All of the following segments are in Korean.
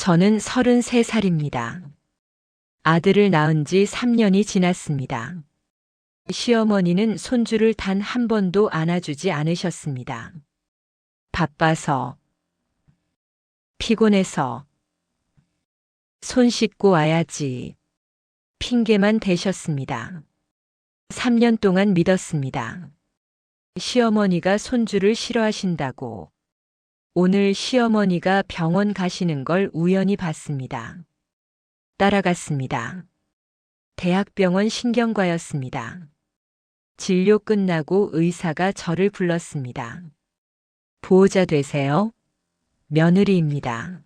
저는 33살입니다. 아들을 낳은 지 3년이 지났습니다. 시어머니는 손주를 단 한 번도 안아주지 않으셨습니다. 바빠서, 피곤해서, 손 씻고 와야지. 핑계만 대셨습니다. 3년 동안 믿었습니다. 시어머니가 손주를 싫어하신다고. 오늘 시어머니가 병원 가시는 걸 우연히 봤습니다. 따라갔습니다. 대학병원 신경과였습니다. 진료 끝나고 의사가 저를 불렀습니다. 보호자 되세요? 며느리입니다.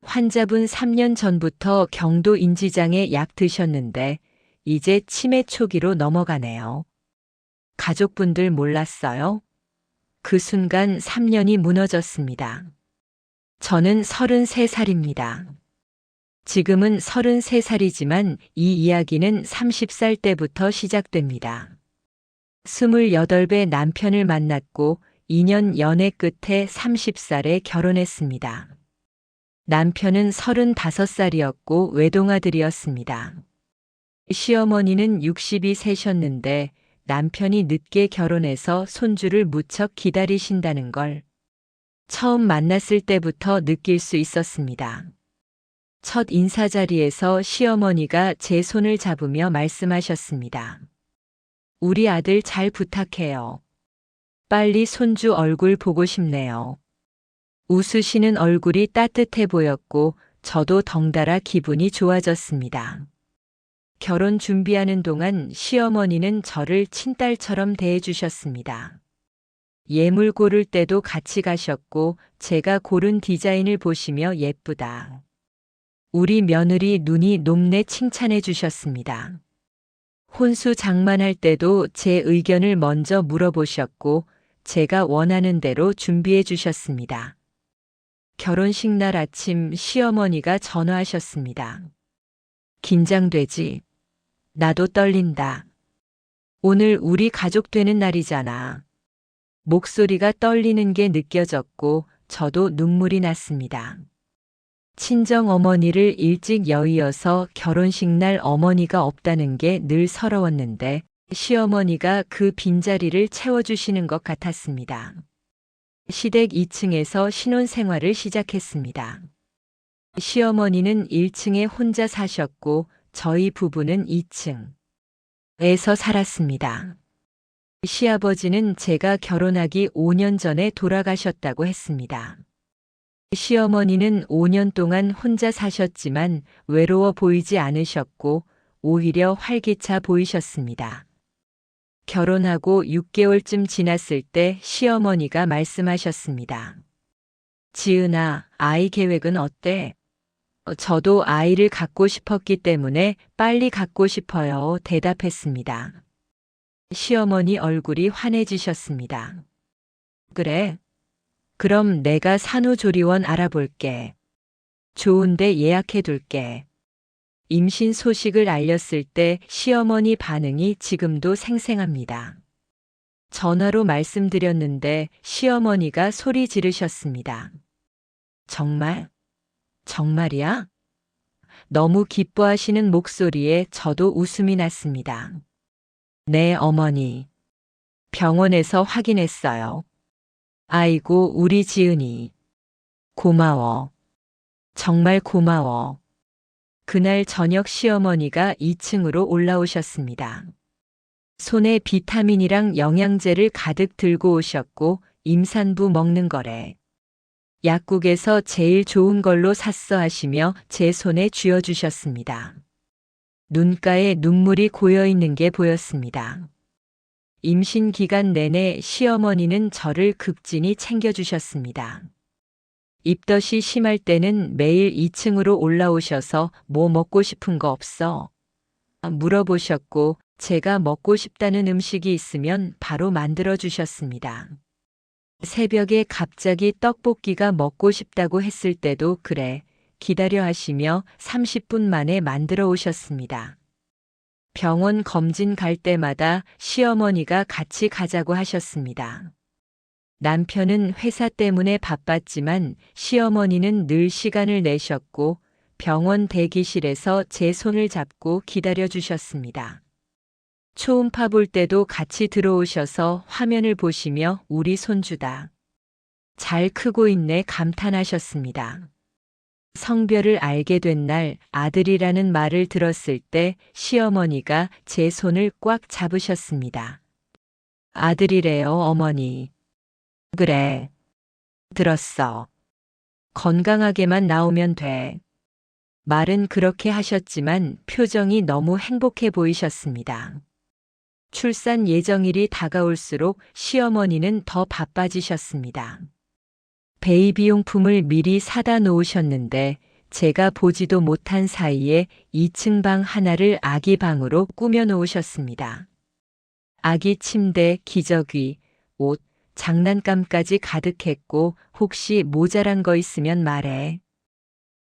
환자분 3년 전부터 경도 인지장애 약 드셨는데 이제 치매 초기로 넘어가네요. 가족분들 몰랐어요? 그 순간 3년이 무너졌습니다. 저는 33살입니다. 지금은 33살이지만 이 이야기는 30살 때부터 시작됩니다. 28배 남편을 만났고 2년 연애 끝에 30살에 결혼했습니다. 남편은 35살이었고 외동아들이었습니다. 시어머니는 60이 세셨는데 남편이 늦게 결혼해서 손주를 무척 기다리신다는 걸 처음 만났을 때부터 느낄 수 있었습니다. 첫 인사 자리에서 시어머니가 제 손을 잡으며 말씀하셨습니다. 우리 아들 잘 부탁해요. 빨리 손주 얼굴 보고 싶네요. 웃으시는 얼굴이 따뜻해 보였고 저도 덩달아 기분이 좋아졌습니다. 결혼 준비하는 동안 시어머니는 저를 친딸처럼 대해주셨습니다. 예물 고를 때도 같이 가셨고 제가 고른 디자인을 보시며 예쁘다. 우리 며느리 눈이 높네 칭찬해 주셨습니다. 혼수 장만할 때도 제 의견을 먼저 물어보셨고 제가 원하는 대로 준비해 주셨습니다. 결혼식 날 아침 시어머니가 전화하셨습니다. 긴장되지? 나도 떨린다. 오늘 우리 가족 되는 날이잖아. 목소리가 떨리는 게 느껴졌고 저도 눈물이 났습니다. 친정 어머니를 일찍 여의어서 결혼식 날 어머니가 없다는 게 늘 서러웠는데 시어머니가 그 빈자리를 채워주시는 것 같았습니다. 시댁 2층에서 신혼생활을 시작했습니다. 시어머니는 1층에 혼자 사셨고 저희 부부는 2층에서 살았습니다. 시아버지는 제가 결혼하기 5년 전에 돌아가셨다고 했습니다. 시어머니는 5년 동안 혼자 사셨지만 외로워 보이지 않으셨고 오히려 활기차 보이셨습니다. 결혼하고 6개월쯤 지났을 때 시어머니가 말씀하셨습니다. 지은아, 아이 계획은 어때? 저도 아이를 갖고 싶었기 때문에 빨리 갖고 싶어요. 대답했습니다. 시어머니 얼굴이 환해지셨습니다. 그래. 그럼 내가 산후조리원 알아볼게. 좋은데 예약해둘게. 임신 소식을 알렸을 때 시어머니 반응이 지금도 생생합니다. 전화로 말씀드렸는데 시어머니가 소리 지르셨습니다. 정말? 정말이야? 너무 기뻐하시는 목소리에 저도 웃음이 났습니다. 네, 어머니. 병원에서 확인했어요. 아이고, 우리 지은이. 고마워. 정말 고마워. 그날 저녁 시어머니가 2층으로 올라오셨습니다. 손에 비타민이랑 영양제를 가득 들고 오셨고 임산부 먹는 거래. 약국에서 제일 좋은 걸로 샀어 하시며 제 손에 쥐어주셨습니다. 눈가에 눈물이 고여있는 게 보였습니다. 임신 기간 내내 시어머니는 저를 극진히 챙겨주셨습니다. 입덧이 심할 때는 매일 2층으로 올라오셔서 뭐 먹고 싶은 거 없어? 물어보셨고 제가 먹고 싶다는 음식이 있으면 바로 만들어 주셨습니다. 새벽에 갑자기 떡볶이가 먹고 싶다고 했을 때도 그래, 기다려 하시며 30분 만에 만들어 오셨습니다. 병원 검진 갈 때마다 시어머니가 같이 가자고 하셨습니다. 남편은 회사 때문에 바빴지만 시어머니는 늘 시간을 내셨고 병원 대기실에서 제 손을 잡고 기다려 주셨습니다. 초음파 볼 때도 같이 들어오셔서 화면을 보시며 우리 손주다. 잘 크고 있네 감탄하셨습니다. 성별을 알게 된 날 아들이라는 말을 들었을 때 시어머니가 제 손을 꽉 잡으셨습니다. 아들이래요, 어머니. 그래. 들었어. 건강하게만 나오면 돼. 말은 그렇게 하셨지만 표정이 너무 행복해 보이셨습니다. 출산 예정일이 다가올수록 시어머니는 더 바빠지셨습니다. 베이비용품을 미리 사다 놓으셨는데 제가 보지도 못한 사이에 2층 방 하나를 아기 방으로 꾸며 놓으셨습니다. 아기 침대, 기저귀, 옷, 장난감까지 가득했고 혹시 모자란 거 있으면 말해.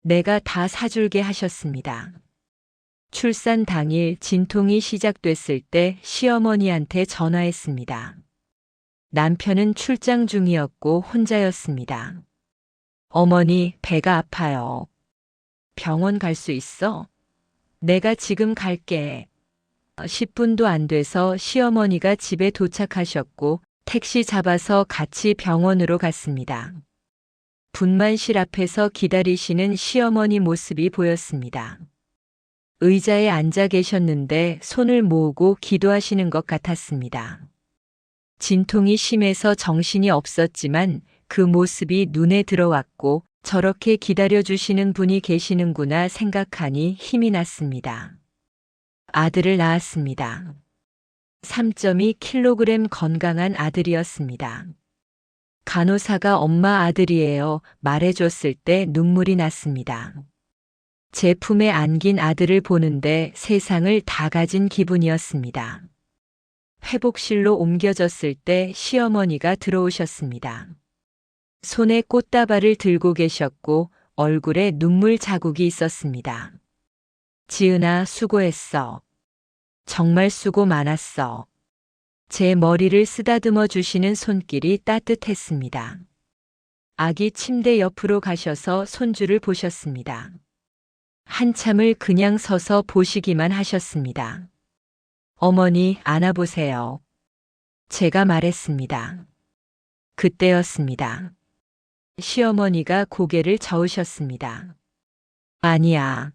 내가 다 사줄게 하셨습니다. 출산 당일 진통이 시작됐을 때 시어머니한테 전화했습니다. 남편은 출장 중이었고 혼자였습니다. 어머니, 배가 아파요. 병원 갈 수 있어? 내가 지금 갈게. 10분도 안 돼서 시어머니가 집에 도착하셨고 택시 잡아서 같이 병원으로 갔습니다. 분만실 앞에서 기다리시는 시어머니 모습이 보였습니다. 의자에 앉아 계셨는데 손을 모으고 기도하시는 것 같았습니다. 진통이 심해서 정신이 없었지만 그 모습이 눈에 들어왔고 저렇게 기다려주시는 분이 계시는구나 생각하니 힘이 났습니다. 아들을 낳았습니다. 3.2kg 건강한 아들이었습니다. 간호사가 엄마 아들이에요 말해줬을 때 눈물이 났습니다. 제 품에 안긴 아들을 보는데 세상을 다 가진 기분이었습니다. 회복실로 옮겨졌을 때 시어머니가 들어오셨습니다. 손에 꽃다발을 들고 계셨고 얼굴에 눈물 자국이 있었습니다. 지은아, 수고했어. 정말 수고 많았어. 제 머리를 쓰다듬어 주시는 손길이 따뜻했습니다. 아기 침대 옆으로 가셔서 손주를 보셨습니다. 한참을 그냥 서서 보시기만 하셨습니다. 어머니, 안아보세요. 제가 말했습니다. 그때였습니다. 시어머니가 고개를 저으셨습니다. 아니야.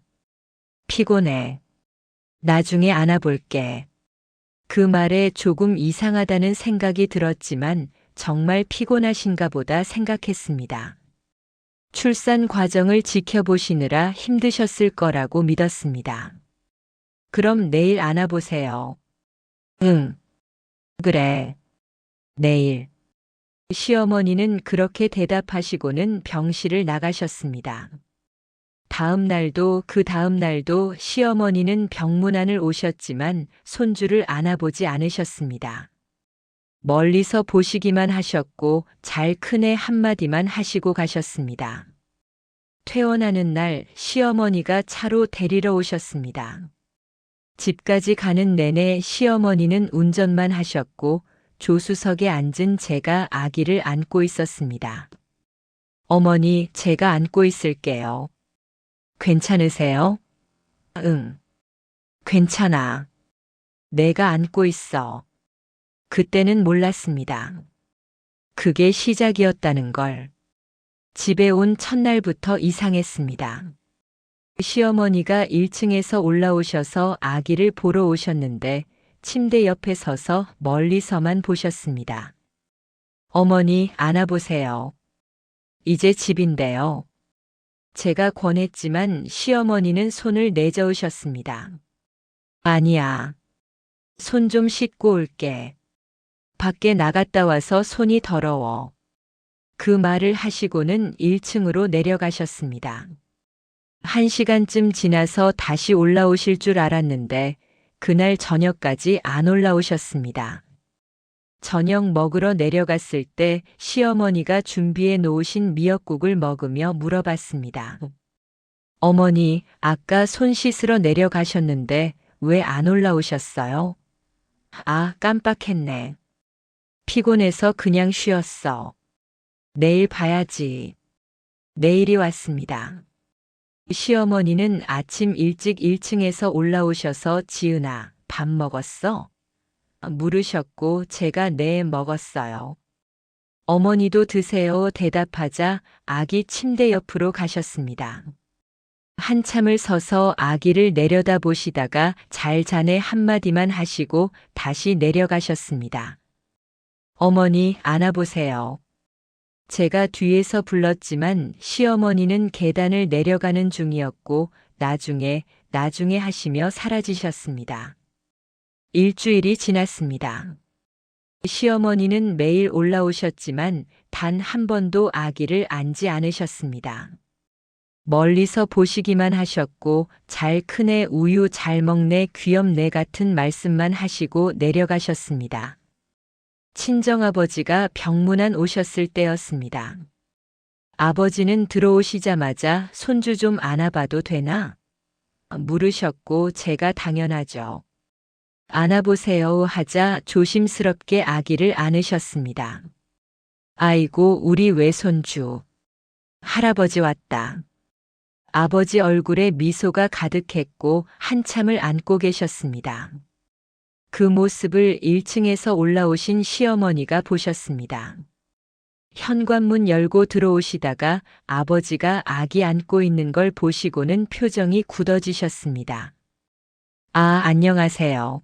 피곤해. 나중에 안아볼게. 그 말에 조금 이상하다는 생각이 들었지만 정말 피곤하신가 보다 생각했습니다. 출산 과정을 지켜보시느라 힘드셨을 거라고 믿었습니다. 그럼 내일 안아보세요. 응. 그래. 내일. 시어머니는 그렇게 대답하시고는 병실을 나가셨습니다. 다음 날도 그 다음 날도 시어머니는 병문안을 오셨지만 손주를 안아보지 않으셨습니다. 멀리서 보시기만 하셨고 잘 크네 한마디만 하시고 가셨습니다. 퇴원하는 날 시어머니가 차로 데리러 오셨습니다. 집까지 가는 내내 시어머니는 운전만 하셨고 조수석에 앉은 제가 아기를 안고 있었습니다. 어머니, 제가 안고 있을게요. 괜찮으세요? 응. 괜찮아. 내가 안고 있어. 그때는 몰랐습니다. 그게 시작이었다는 걸. 집에 온 첫날부터 이상했습니다. 시어머니가 1층에서 올라오셔서 아기를 보러 오셨는데 침대 옆에 서서 멀리서만 보셨습니다. 어머니, 안아보세요. 이제 집인데요. 제가 권했지만 시어머니는 손을 내저으셨습니다. 아니야. 손 좀 씻고 올게. 밖에 나갔다 와서 손이 더러워. 그 말을 하시고는 1층으로 내려가셨습니다. 1시간쯤 지나서 다시 올라오실 줄 알았는데 그날 저녁까지 안 올라오셨습니다. 저녁 먹으러 내려갔을 때 시어머니가 준비해 놓으신 미역국을 먹으며 물어봤습니다. 어머니, 아까 손 씻으러 내려가셨는데 왜 안 올라오셨어요? 아, 깜빡했네. 피곤해서 그냥 쉬었어. 내일 봐야지. 내일이 왔습니다. 시어머니는 아침 일찍 1층에서 올라오셔서 지은아, 밥 먹었어? 물으셨고 제가 네, 먹었어요. 어머니도 드세요 대답하자 아기 침대 옆으로 가셨습니다. 한참을 서서 아기를 내려다보시다가 잘 자네 한마디만 하시고 다시 내려가셨습니다. 어머니 안아보세요. 제가 뒤에서 불렀지만 시어머니는 계단을 내려가는 중이었고 나중에 하시며 사라지셨습니다. 일주일이 지났습니다. 시어머니는 매일 올라오셨지만 단 한 번도 아기를 안지 않으셨습니다. 멀리서 보시기만 하셨고 잘 크네 우유 잘 먹네 귀엽네 같은 말씀만 하시고 내려가셨습니다. 친정아버지가 병문안 오셨을 때였습니다. 아버지는 들어오시자마자 손주 좀 안아봐도 되나? 물으셨고 제가 당연하죠. 안아보세요 하자 조심스럽게 아기를 안으셨습니다. 아이고 우리 외손주. 할아버지 왔다. 아버지 얼굴에 미소가 가득했고 한참을 안고 계셨습니다. 그 모습을 1층에서 올라오신 시어머니가 보셨습니다. 현관문 열고 들어오시다가 아버지가 아기 안고 있는 걸 보시고는 표정이 굳어지셨습니다. 아, 안녕하세요.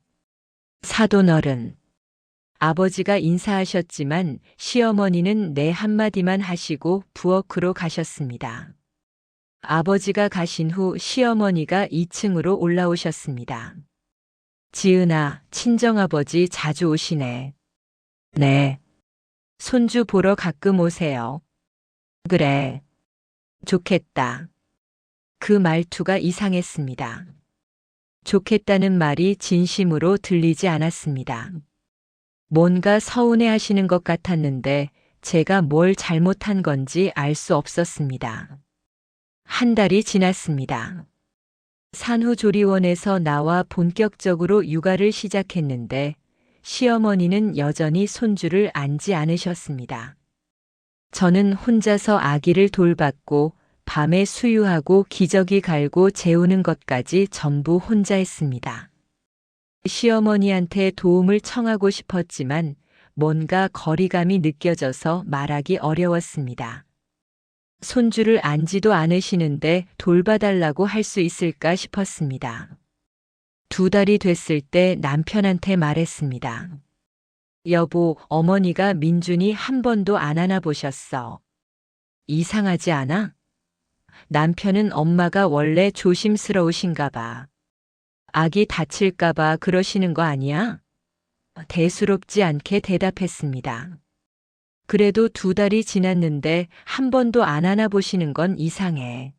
사돈어른. 아버지가 인사하셨지만 시어머니는 네 한마디만 하시고 부엌으로 가셨습니다. 아버지가 가신 후 시어머니가 2층으로 올라오셨습니다. 지은아, 친정아버지 자주 오시네. 네. 손주 보러 가끔 오세요. 그래. 좋겠다. 그 말투가 이상했습니다. 좋겠다는 말이 진심으로 들리지 않았습니다. 뭔가 서운해 하시는 것 같았는데 제가 뭘 잘못한 건지 알 수 없었습니다. 한 달이 지났습니다. 산후조리원에서 나와 본격적으로 육아를 시작했는데 시어머니는 여전히 손주를 안지 않으셨습니다. 저는 혼자서 아기를 돌봤고 밤에 수유하고 기저귀 갈고 재우는 것까지 전부 혼자 했습니다. 시어머니한테 도움을 청하고 싶었지만 뭔가 거리감이 느껴져서 말하기 어려웠습니다. 손주를 안지도 않으시는데 돌봐달라고 할 수 있을까 싶었습니다. 2달이 됐을 때 남편한테 말했습니다. 여보, 어머니가 민준이 한 번도 안 안아보셨어. 이상하지 않아? 남편은 엄마가 원래 조심스러우신가 봐. 아기 다칠까 봐 그러시는 거 아니야? 대수롭지 않게 대답했습니다. 그래도 2달이 지났는데 한 번도 안 안아보시는 건 이상해.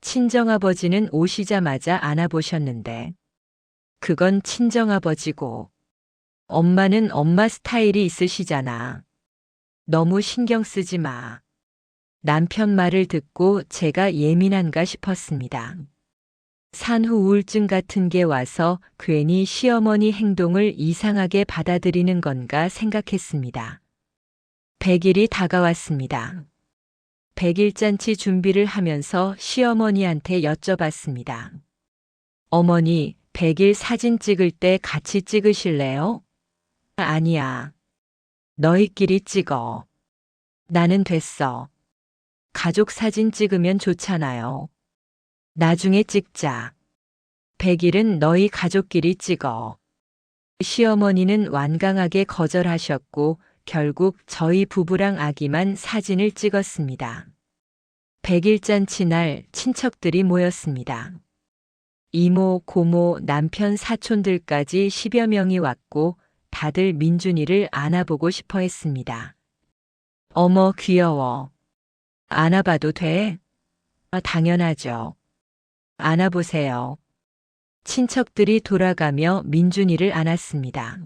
친정아버지는 오시자마자 안아보셨는데. 그건 친정아버지고. 엄마는 엄마 스타일이 있으시잖아. 너무 신경 쓰지 마. 남편 말을 듣고 제가 예민한가 싶었습니다. 산후 우울증 같은 게 와서 괜히 시어머니 행동을 이상하게 받아들이는 건가 생각했습니다. 100일이 다가왔습니다. 100일 잔치 준비를 하면서 시어머니한테 여쭤봤습니다. 어머니, 100일 사진 찍을 때 같이 찍으실래요? 아니야. 너희끼리 찍어. 나는 됐어. 가족 사진 찍으면 좋잖아요. 나중에 찍자. 100일은 너희 가족끼리 찍어. 시어머니는 완강하게 거절하셨고 결국 저희 부부랑 아기만 사진을 찍었습니다. 100일 잔치 날 친척들이 모였습니다. 이모, 고모, 남편, 사촌들까지 10여 명이 왔고 다들 민준이를 안아보고 싶어 했습니다. 어머, 귀여워. 안아봐도 돼? 당연하죠. 안아보세요. 친척들이 돌아가며 민준이를 안았습니다.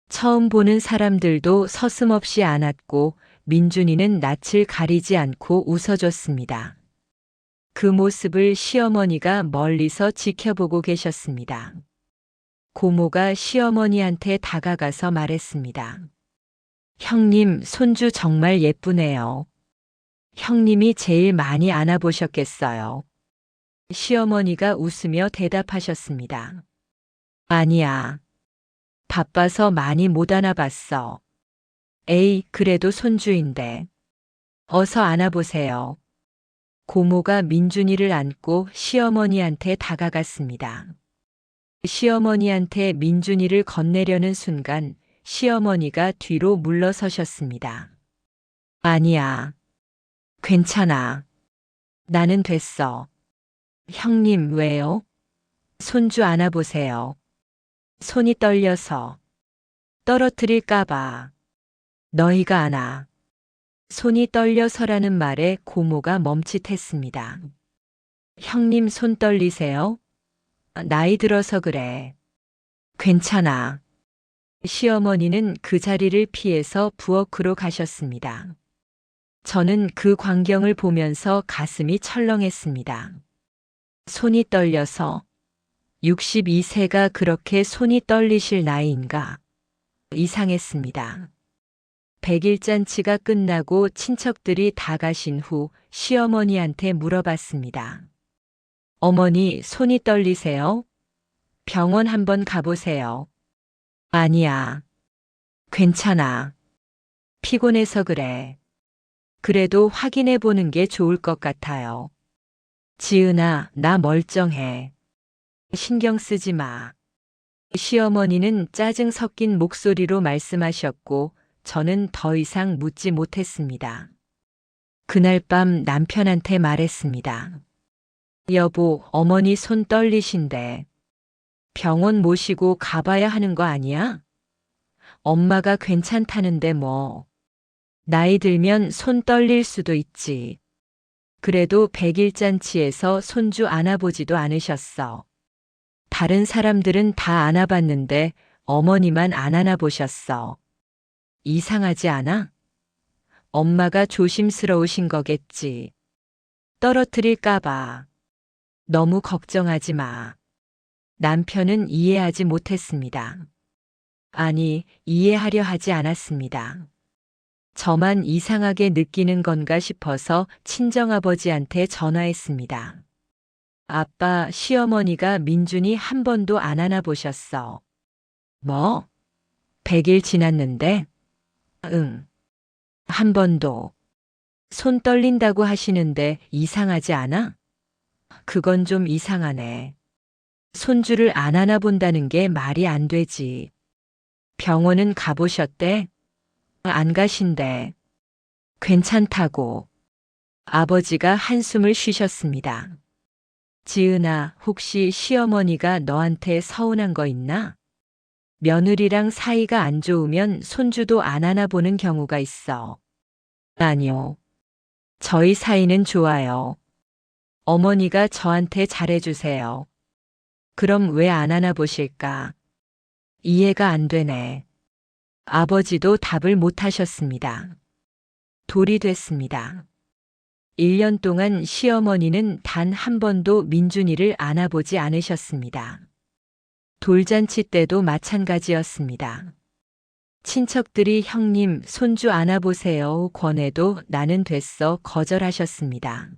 처음 보는 사람들도 서슴없이 안았고 민준이는 낯을 가리지 않고 웃어줬습니다. 그 모습을 시어머니가 멀리서 지켜보고 계셨습니다. 고모가 시어머니한테 다가가서 말했습니다. 형님, 손주 정말 예쁘네요. 형님이 제일 많이 안아보셨겠어요. 시어머니가 웃으며 대답하셨습니다. 아니야. 바빠서 많이 못 안아봤어. 에이, 그래도 손주인데. 어서 안아보세요. 고모가 민준이를 안고 시어머니한테 다가갔습니다. 시어머니한테 민준이를 건네려는 순간 시어머니가 뒤로 물러서셨습니다. 아니야. 괜찮아. 나는 됐어. 형님, 왜요? 손주 안아보세요. 손이 떨려서. 떨어뜨릴까봐. 너희가 안아. 손이 떨려서라는 말에 고모가 멈칫했습니다. 형님 손 떨리세요? 나이 들어서 그래. 괜찮아. 시어머니는 그 자리를 피해서 부엌으로 가셨습니다. 저는 그 광경을 보면서 가슴이 철렁했습니다. 손이 떨려서 62세가 그렇게 손이 떨리실 나이인가? 이상했습니다. 100일 잔치가 끝나고 친척들이 다 가신 후 시어머니한테 물어봤습니다. 어머니, 손이 떨리세요? 병원 한번 가보세요. 아니야. 괜찮아. 피곤해서 그래. 그래도 확인해 보는 게 좋을 것 같아요. 지은아, 나 멀쩡해. 신경 쓰지 마. 시어머니는 짜증 섞인 목소리로 말씀하셨고, 저는 더 이상 묻지 못했습니다. 그날 밤 남편한테 말했습니다. 여보, 어머니 손 떨리신데 병원 모시고 가봐야 하는 거 아니야? 엄마가 괜찮다는데 뭐. 나이 들면 손 떨릴 수도 있지. 그래도 100일 잔치에서 손주 안아보지도 않으셨어. 다른 사람들은 다 안아봤는데 어머니만 안 안아보셨어. 이상하지 않아? 엄마가 조심스러우신 거겠지. 떨어뜨릴까봐. 너무 걱정하지 마. 남편은 이해하지 못했습니다. 아니, 이해하려 하지 않았습니다. 저만 이상하게 느끼는 건가 싶어서 친정아버지한테 전화했습니다. 아빠, 시어머니가 민준이 한 번도 안 안아보셨어. 뭐? 100일 지났는데? 응. 한 번도. 손 떨린다고 하시는데 이상하지 않아? 그건 좀 이상하네. 손주를 안 안아본다는 게 말이 안 되지. 병원은 가보셨대? 안 가신대. 괜찮다고. 아버지가 한숨을 쉬셨습니다. 지은아, 혹시 시어머니가 너한테 서운한 거 있나? 며느리랑 사이가 안 좋으면 손주도 안 안아보는 경우가 있어. 아니요. 저희 사이는 좋아요. 어머니가 저한테 잘해주세요. 그럼 왜 안 안아보실까? 이해가 안 되네. 아버지도 답을 못 하셨습니다. 돌이 됐습니다. 1년 동안 시어머니는 단 한 번도 민준이를 안아보지 않으셨습니다. 돌잔치 때도 마찬가지였습니다. 친척들이 형님, 손주 안아보세요 권해도 나는 됐어 거절하셨습니다.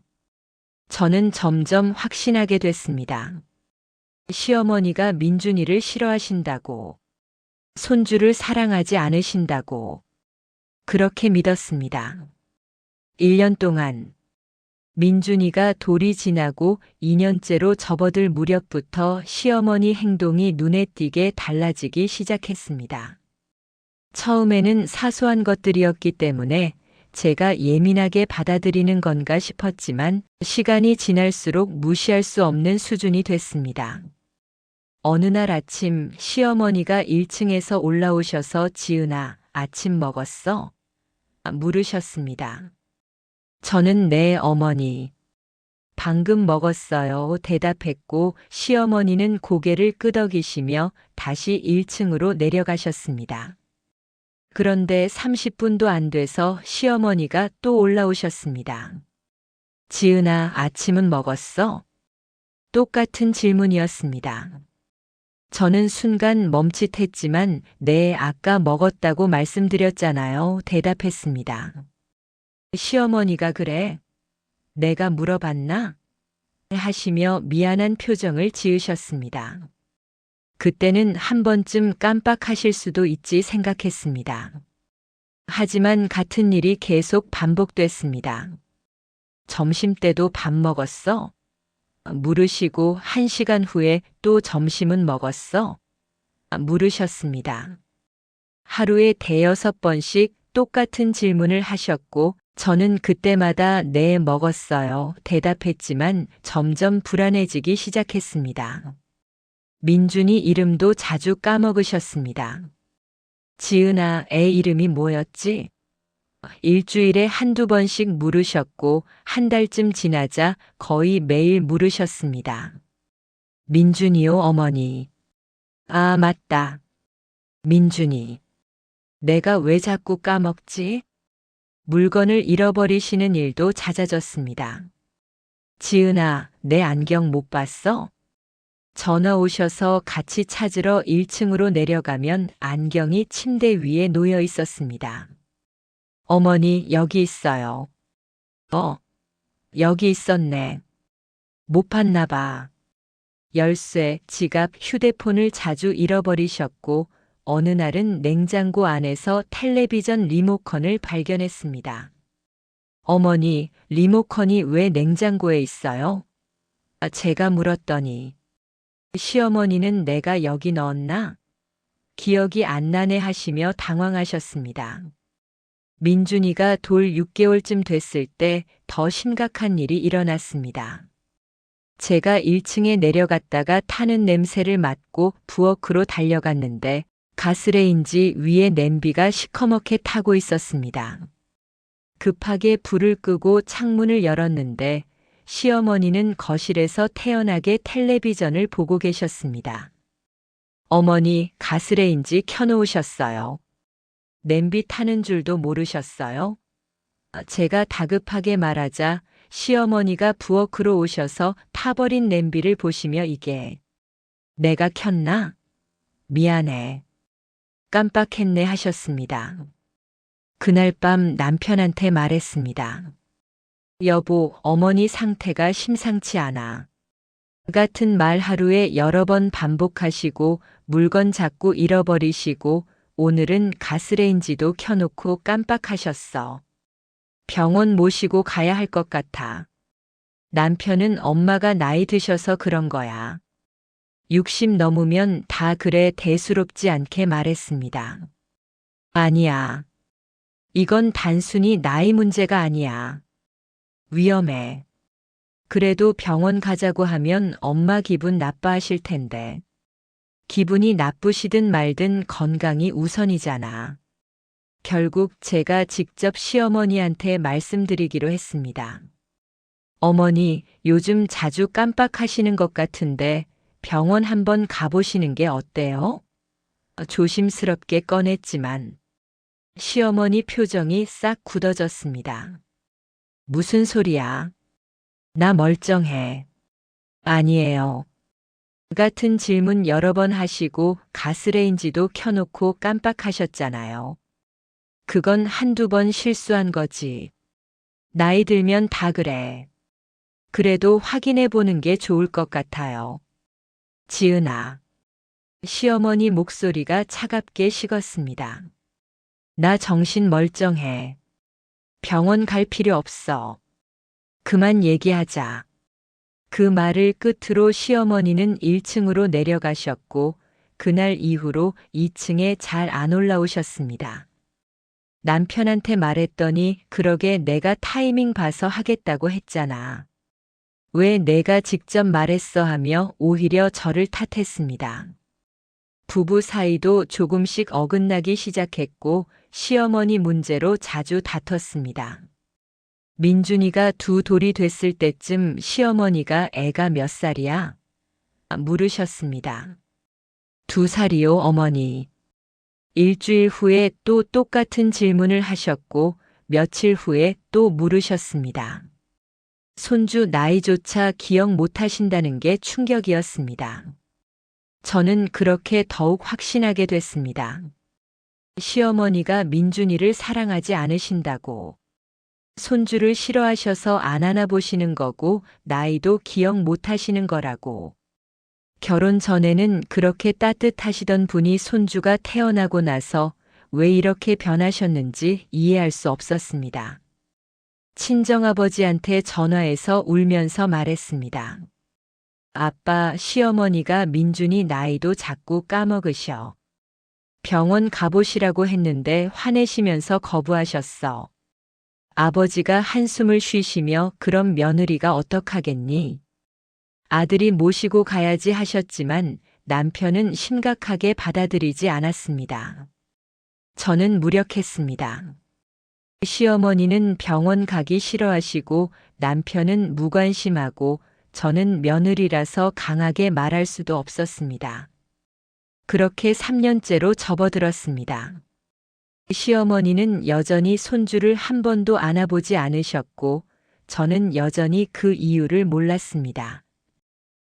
저는 점점 확신하게 됐습니다. 시어머니가 민준이를 싫어하신다고, 손주를 사랑하지 않으신다고, 그렇게 믿었습니다. 1년 동안 민준이가 돌이 지나고 2년째로 접어들 무렵부터 시어머니 행동이 눈에 띄게 달라지기 시작했습니다. 처음에는 사소한 것들이었기 때문에 제가 예민하게 받아들이는 건가 싶었지만 시간이 지날수록 무시할 수 없는 수준이 됐습니다. 어느 날 아침 시어머니가 1층에서 올라오셔서 지은아, 아침 먹었어? 물으셨습니다. 저는 네, 어머니. 방금 먹었어요. 대답했고 시어머니는 고개를 끄덕이시며 다시 1층으로 내려가셨습니다. 그런데 30분도 안 돼서 시어머니가 또 올라오셨습니다. 지은아, 아침은 먹었어? 똑같은 질문이었습니다. 저는 순간 멈칫했지만 네, 아까 먹었다고 말씀드렸잖아요. 대답했습니다. 시어머니가 그래? 내가 물어봤나? 하시며 미안한 표정을 지으셨습니다. 그때는 한 번쯤 깜빡하실 수도 있지 생각했습니다. 하지만 같은 일이 계속 반복됐습니다. 점심때도 밥 먹었어? 물으시고 1시간 후에 또 점심은 먹었어? 물으셨습니다. 하루에 대여섯 번씩 똑같은 질문을 하셨고 저는 그때마다 네, 먹었어요. 대답했지만 점점 불안해지기 시작했습니다. 민준이 이름도 자주 까먹으셨습니다. 지은아, 애 이름이 뭐였지? 일주일에 한두 번씩 물으셨고 한 달쯤 지나자 거의 매일 물으셨습니다. 민준이요, 어머니. 아, 맞다. 민준이. 내가 왜 자꾸 까먹지? 물건을 잃어버리시는 일도 잦아졌습니다. 지은아, 내 안경 못 봤어? 전화 오셔서 같이 찾으러 1층으로 내려가면 안경이 침대 위에 놓여 있었습니다. 어머니, 여기 있어요. 여기 있었네. 못 봤나 봐. 열쇠, 지갑, 휴대폰을 자주 잃어버리셨고 어느 날은 냉장고 안에서 텔레비전 리모컨을 발견했습니다. 어머니, 리모컨이 왜 냉장고에 있어요? 제가 물었더니 시어머니는 내가 여기 넣었나? 기억이 안 나네 하시며 당황하셨습니다. 민준이가 돌 6개월쯤 됐을 때 더 심각한 일이 일어났습니다. 제가 1층에 내려갔다가 타는 냄새를 맡고 부엌으로 달려갔는데 가스레인지 위에 냄비가 시커멓게 타고 있었습니다. 급하게 불을 끄고 창문을 열었는데 시어머니는 거실에서 태연하게 텔레비전을 보고 계셨습니다. 어머니, 가스레인지 켜놓으셨어요. 냄비 타는 줄도 모르셨어요? 제가 다급하게 말하자 시어머니가 부엌으로 오셔서 타버린 냄비를 보시며 이게 내가 켰나? 미안해. 깜빡했네 하셨습니다. 그날 밤 남편한테 말했습니다. 여보, 어머니 상태가 심상치 않아. 같은 말 하루에 여러 번 반복하시고 물건 자꾸 잃어버리시고 오늘은 가스레인지도 켜놓고 깜빡하셨어. 병원 모시고 가야 할 것 같아. 남편은 엄마가 나이 드셔서 그런 거야. 60 넘으면 다 그래 대수롭지 않게 말했습니다. 아니야. 이건 단순히 나이 문제가 아니야. 위험해. 그래도 병원 가자고 하면 엄마 기분 나빠하실 텐데. 기분이 나쁘시든 말든 건강이 우선이잖아. 결국 제가 직접 시어머니한테 말씀드리기로 했습니다. 어머니, 요즘 자주 깜빡하시는 것 같은데 병원 한번 가보시는 게 어때요? 조심스럽게 꺼냈지만 시어머니 표정이 싹 굳어졌습니다. 무슨 소리야? 나 멀쩡해. 아니에요. 같은 질문 여러 번 하시고 가스레인지도 켜놓고 깜빡하셨잖아요. 그건 한두 번 실수한 거지. 나이 들면 다 그래. 그래도 확인해 보는 게 좋을 것 같아요. 지은아. 시어머니 목소리가 차갑게 식었습니다. 나 정신 멀쩡해. 병원 갈 필요 없어. 그만 얘기하자. 그 말을 끝으로 시어머니는 1층으로 내려가셨고 그날 이후로 2층에 잘 안 올라오셨습니다. 남편한테 말했더니 그러게 내가 타이밍 봐서 하겠다고 했잖아. 왜 내가 직접 말했어 하며 오히려 저를 탓했습니다. 부부 사이도 조금씩 어긋나기 시작했고 시어머니 문제로 자주 다퉜습니다. 민준이가 두 돌이 됐을 때쯤 시어머니가 애가 몇 살이야? 물으셨습니다. 2살이요, 어머니. 일주일 후에 또 똑같은 질문을 하셨고 며칠 후에 또 물으셨습니다. 손주 나이조차 기억 못 하신다는 게 충격이었습니다. 저는 그렇게 더욱 확신하게 됐습니다. 시어머니가 민준이를 사랑하지 않으신다고. 손주를 싫어하셔서 안 안아보시는 거고 나이도 기억 못 하시는 거라고. 결혼 전에는 그렇게 따뜻하시던 분이 손주가 태어나고 나서 왜 이렇게 변하셨는지 이해할 수 없었습니다. 친정아버지한테 전화해서 울면서 말했습니다. 아빠, 시어머니가 민준이 나이도 자꾸 까먹으셔. 병원 가보시라고 했는데 화내시면서 거부하셨어. 아버지가 한숨을 쉬시며 그럼 며느리가 어떡하겠니? 아들이 모시고 가야지 하셨지만 남편은 심각하게 받아들이지 않았습니다. 저는 무력했습니다. 시어머니는 병원 가기 싫어하시고 남편은 무관심하고 저는 며느리라서 강하게 말할 수도 없었습니다. 그렇게 3년째로 접어들었습니다. 시어머니는 여전히 손주를 한 번도 안아보지 않으셨고 저는 여전히 그 이유를 몰랐습니다.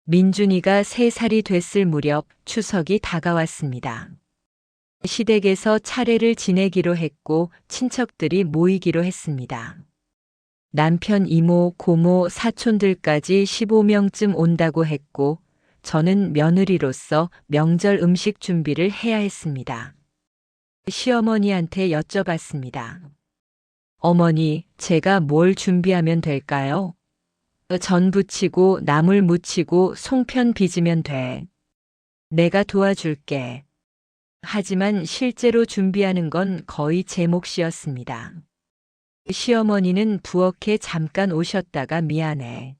민준이가 3살이 됐을 무렵 추석이 다가왔습니다. 시댁에서 차례를 지내기로 했고 친척들이 모이기로 했습니다. 남편 이모, 고모, 사촌들까지 15명쯤 온다고 했고 저는 며느리로서 명절 음식 준비를 해야 했습니다. 시어머니한테 여쭤봤습니다. 어머니, 제가 뭘 준비하면 될까요? 전 부치고 나물 무치고 송편 빚으면 돼. 내가 도와줄게. 하지만 실제로 준비하는 건 거의 제 몫이었습니다. 시어머니는 부엌에 잠깐 오셨다가 미안해.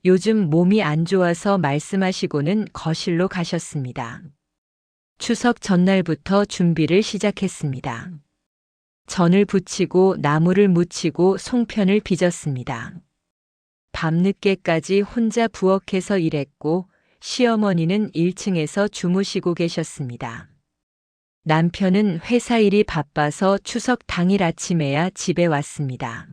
요즘 몸이 안 좋아서 말씀하시고는 거실로 가셨습니다. 추석 전날부터 준비를 시작했습니다. 전을 부치고 나물을 무치고 송편을 빚었습니다. 밤늦게까지 혼자 부엌에서 일했고 시어머니는 1층에서 주무시고 계셨습니다. 남편은 회사 일이 바빠서 추석 당일 아침에야 집에 왔습니다.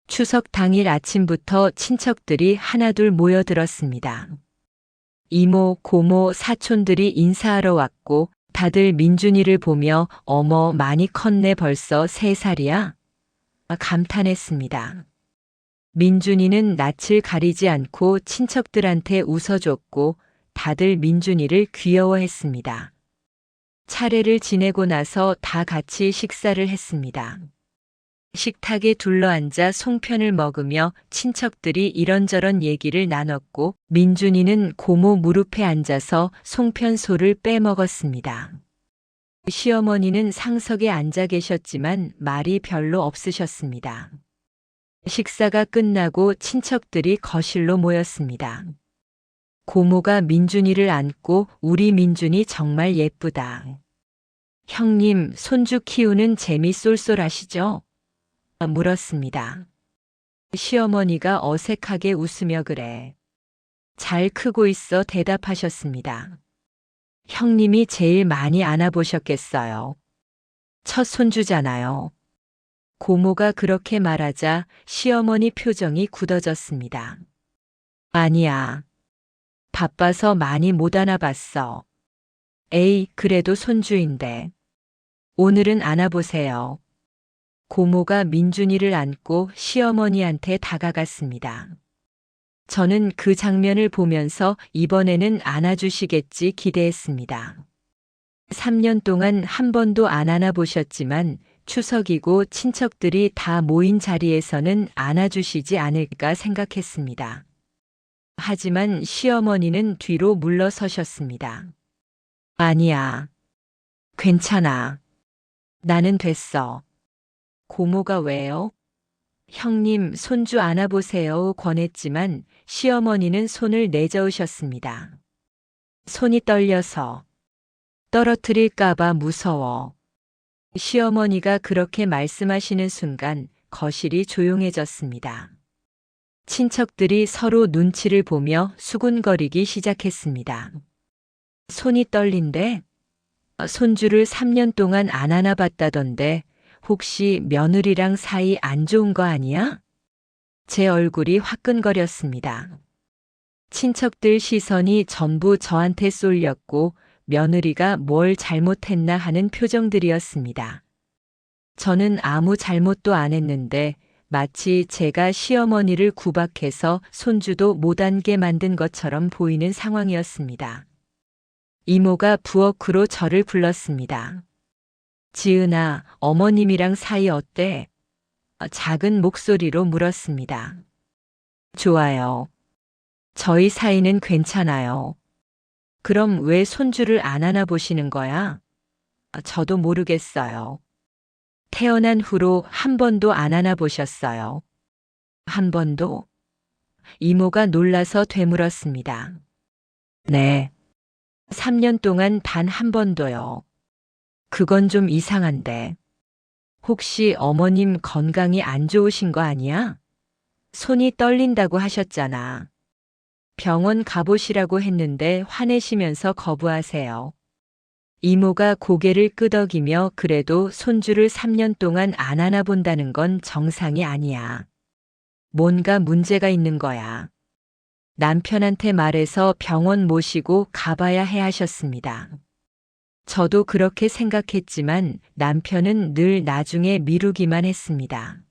추석 당일 아침부터 친척들이 하나둘 모여들었습니다. 이모, 고모, 사촌들이 인사하러 왔고 다들 민준이를 보며 어머 많이 컸네 벌써 3살이야? 감탄했습니다. 민준이는 낯을 가리지 않고 친척들한테 웃어줬고 다들 민준이를 귀여워했습니다. 차례를 지내고 나서 다 같이 식사를 했습니다. 식탁에 둘러앉아 송편을 먹으며 친척들이 이런저런 얘기를 나눴고 민준이는 고모 무릎에 앉아서 송편소를 빼먹었습니다. 시어머니는 상석에 앉아 계셨지만 말이 별로 없으셨습니다. 식사가 끝나고 친척들이 거실로 모였습니다. 고모가 민준이를 안고 우리 민준이 정말 예쁘다. 형님, 손주 키우는 재미 쏠쏠하시죠? 물었습니다. 시어머니가 어색하게 웃으며 그래. 잘 크고 있어 대답하셨습니다. 형님이 제일 많이 안아보셨겠어요. 첫 손주잖아요. 고모가 그렇게 말하자 시어머니 표정이 굳어졌습니다. 아니야. 바빠서 많이 못 안아봤어. 에이, 그래도 손주인데. 오늘은 안아보세요. 고모가 민준이를 안고 시어머니한테 다가갔습니다. 저는 그 장면을 보면서 이번에는 안아주시겠지 기대했습니다. 3년 동안 한 번도 안 안아보셨지만 추석이고 친척들이 다 모인 자리에서는 안아주시지 않을까 생각했습니다. 하지만 시어머니는 뒤로 물러서셨습니다. 아니야. 괜찮아. 나는 됐어. 고모가 왜요? 형님, 손주 안아보세요 권했지만 시어머니는 손을 내저으셨습니다. 손이 떨려서. 떨어뜨릴까봐 무서워. 시어머니가 그렇게 말씀하시는 순간 거실이 조용해졌습니다. 친척들이 서로 눈치를 보며 수군거리기 시작했습니다. 손이 떨린대? 손주를 3년 동안 안 안아봤다던데 혹시 며느리랑 사이 안 좋은 거 아니야? 제 얼굴이 화끈거렸습니다. 친척들 시선이 전부 저한테 쏠렸고 며느리가 뭘 잘못했나 하는 표정들이었습니다. 저는 아무 잘못도 안 했는데 마치 제가 시어머니를 구박해서 손주도 못 앉게 만든 것처럼 보이는 상황이었습니다. 이모가 부엌으로 저를 불렀습니다. 지은아, 어머님이랑 사이 어때? 작은 목소리로 물었습니다. 좋아요. 저희 사이는 괜찮아요. 그럼 왜 손주를 안 안아보시는 거야? 저도 모르겠어요. 태어난 후로 한 번도 안 안아보셨어요. 한 번도? 이모가 놀라서 되물었습니다. 네. 3년 동안 단 한 번도요. 그건 좀 이상한데. 혹시 어머님 건강이 안 좋으신 거 아니야? 손이 떨린다고 하셨잖아. 병원 가보시라고 했는데 화내시면서 거부하세요. 이모가 고개를 끄덕이며 그래도 손주를 3년 동안 안 안아본다는 건 정상이 아니야. 뭔가 문제가 있는 거야. 남편한테 말해서 병원 모시고 가봐야 해 하셨습니다. 저도 그렇게 생각했지만 남편은 늘 나중에 미루기만 했습니다.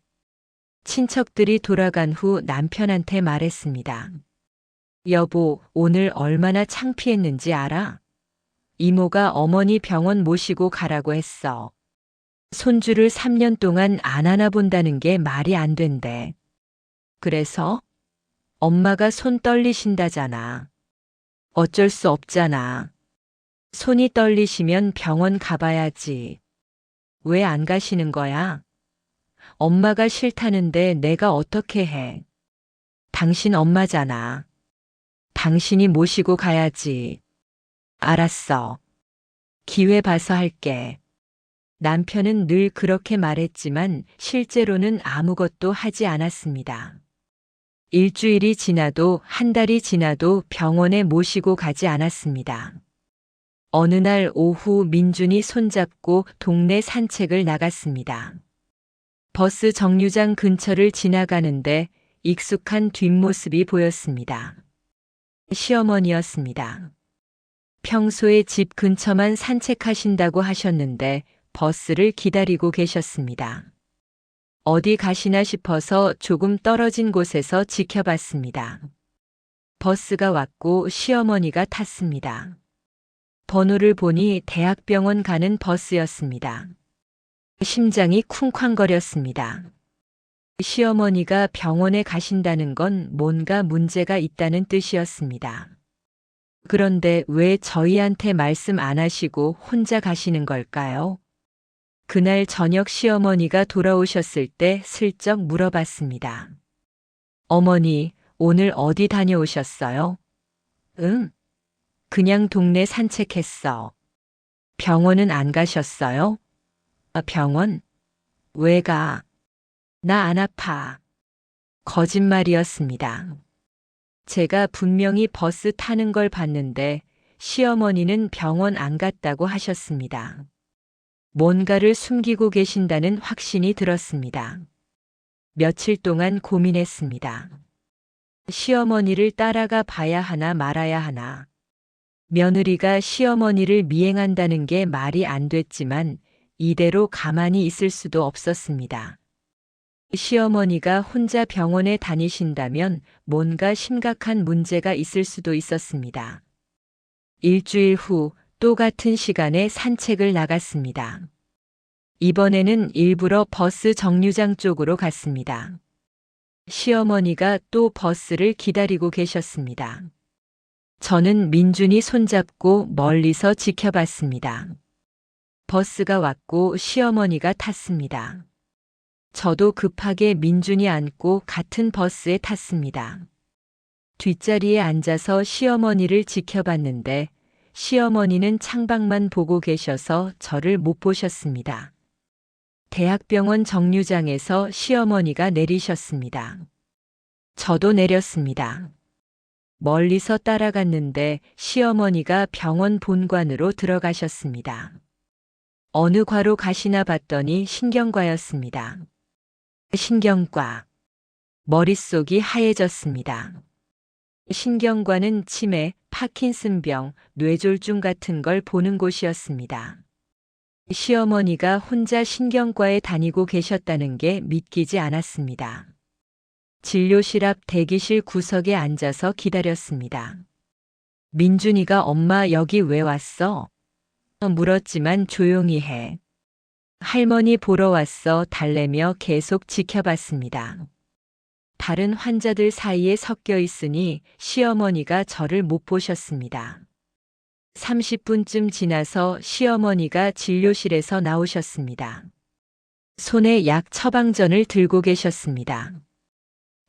친척들이 돌아간 후 남편한테 말했습니다. 여보, 오늘 얼마나 창피했는지 알아? 이모가 어머니 병원 모시고 가라고 했어. 손주를 3년 동안 안 안아본다는 게 말이 안 된대. 그래서? 엄마가 손 떨리신다잖아. 어쩔 수 없잖아. 손이 떨리시면 병원 가봐야지. 왜 안 가시는 거야? 엄마가 싫다는데 내가 어떻게 해? 당신 엄마잖아. 당신이 모시고 가야지. 알았어. 기회 봐서 할게. 남편은 늘 그렇게 말했지만 실제로는 아무것도 하지 않았습니다. 일주일이 지나도 한 달이 지나도 병원에 모시고 가지 않았습니다. 어느 날 오후 민준이 손잡고 동네 산책을 나갔습니다. 버스 정류장 근처를 지나가는데 익숙한 뒷모습이 보였습니다. 시어머니였습니다. 평소에 집 근처만 산책하신다고 하셨는데 버스를 기다리고 계셨습니다. 어디 가시나 싶어서 조금 떨어진 곳에서 지켜봤습니다. 버스가 왔고 시어머니가 탔습니다. 번호를 보니 대학병원 가는 버스였습니다. 심장이 쿵쾅거렸습니다. 시어머니가 병원에 가신다는 건 뭔가 문제가 있다는 뜻이었습니다. 그런데 왜 저희한테 말씀 안 하시고 혼자 가시는 걸까요? 그날 저녁 시어머니가 돌아오셨을 때 슬쩍 물어봤습니다. 어머니, 오늘 어디 다녀오셨어요? 응? 그냥 동네 산책했어. 병원은 안 가셨어요? 병원? 왜 가? 나 안 아파. 거짓말이었습니다. 제가 분명히 버스 타는 걸 봤는데 시어머니는 병원 안 갔다고 하셨습니다. 뭔가를 숨기고 계신다는 확신이 들었습니다. 며칠 동안 고민했습니다. 시어머니를 따라가 봐야 하나 말아야 하나. 며느리가 시어머니를 미행한다는 게 말이 안 됐지만 이대로 가만히 있을 수도 없었습니다. 시어머니가 혼자 병원에 다니신다면 뭔가 심각한 문제가 있을 수도 있었습니다. 일주일 후 똑같은 시간에 산책을 나갔습니다. 이번에는 일부러 버스 정류장 쪽으로 갔습니다. 시어머니가 또 버스를 기다리고 계셨습니다. 저는 민준이 손잡고 멀리서 지켜봤습니다. 버스가 왔고 시어머니가 탔습니다. 저도 급하게 민준이 안고 같은 버스에 탔습니다. 뒷자리에 앉아서 시어머니를 지켜봤는데 시어머니는 창밖만 보고 계셔서 저를 못 보셨습니다. 대학병원 정류장에서 시어머니가 내리셨습니다. 저도 내렸습니다. 멀리서 따라갔는데 시어머니가 병원 본관으로 들어가셨습니다. 어느 과로 가시나 봤더니 신경과였습니다. 신경과. 머릿속이 하얘졌습니다. 신경과는 치매, 파킨슨병, 뇌졸중 같은 걸 보는 곳이었습니다. 시어머니가 혼자 신경과에 다니고 계셨다는 게 믿기지 않았습니다. 진료실 앞 대기실 구석에 앉아서 기다렸습니다. 민준이가 엄마 여기 왜 왔어? 물었지만 조용히 해. 할머니 보러 왔어 달래며 계속 지켜봤습니다. 다른 환자들 사이에 섞여 있으니 시어머니가 저를 못 보셨습니다. 30분쯤 지나서 시어머니가 진료실에서 나오셨습니다. 손에 약 처방전을 들고 계셨습니다.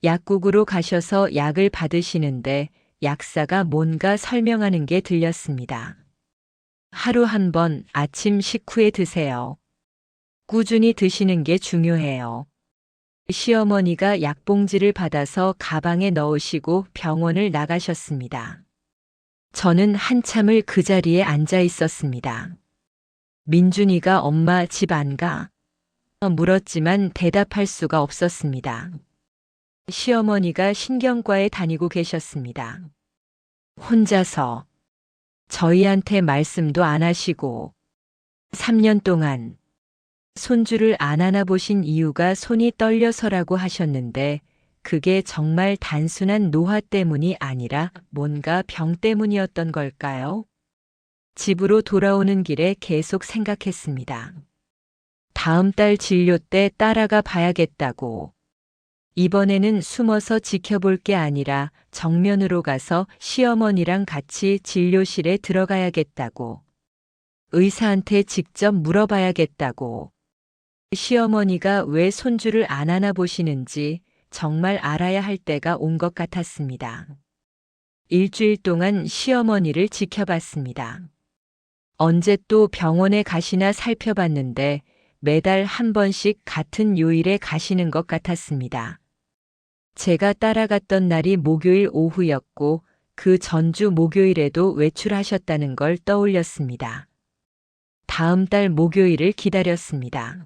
약국으로 가셔서 약을 받으시는데 약사가 뭔가 설명하는 게 들렸습니다. 하루 한 번 아침 식후에 드세요. 꾸준히 드시는 게 중요해요. 시어머니가 약봉지를 받아서 가방에 넣으시고 병원을 나가셨습니다. 저는 한참을 그 자리에 앉아 있었습니다. 민준이가 엄마 집 안 가? 물었지만 대답할 수가 없었습니다. 시어머니가 신경과에 다니고 계셨습니다. 혼자서 저희한테 말씀도 안 하시고 3년 동안 손주를 안 안아보신 이유가 손이 떨려서라고 하셨는데 그게 정말 단순한 노화 때문이 아니라 뭔가 병 때문이었던 걸까요? 집으로 돌아오는 길에 계속 생각했습니다. 다음 달 진료 때 따라가 봐야겠다고. 이번에는 숨어서 지켜볼 게 아니라 정면으로 가서 시어머니랑 같이 진료실에 들어가야겠다고. 의사한테 직접 물어봐야겠다고. 시어머니가 왜 손주를 안 안아보시는지 정말 알아야 할 때가 온 것 같았습니다. 일주일 동안 시어머니를 지켜봤습니다. 언제 또 병원에 가시나 살펴봤는데 매달 한 번씩 같은 요일에 가시는 것 같았습니다. 제가 따라갔던 날이 목요일 오후였고 그 전주 목요일에도 외출하셨다는 걸 떠올렸습니다. 다음 달 목요일을 기다렸습니다.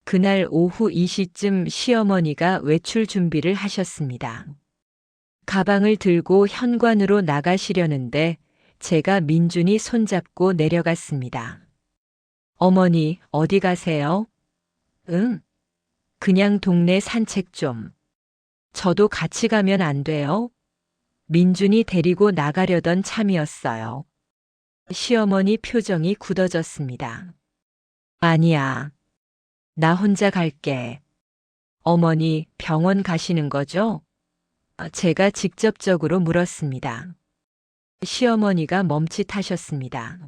그날 오후 2시쯤 시어머니가 외출 준비를 하셨습니다. 가방을 들고 현관으로 나가시려는데 제가 민준이 손잡고 내려갔습니다. 어머니, 어디 가세요? 응? 그냥 동네 산책 좀. 저도 같이 가면 안 돼요? 민준이 데리고 나가려던 참이었어요. 시어머니 표정이 굳어졌습니다. 아니야. 나 혼자 갈게. 어머니, 병원 가시는 거죠? 제가 직접적으로 물었습니다. 시어머니가 멈칫하셨습니다.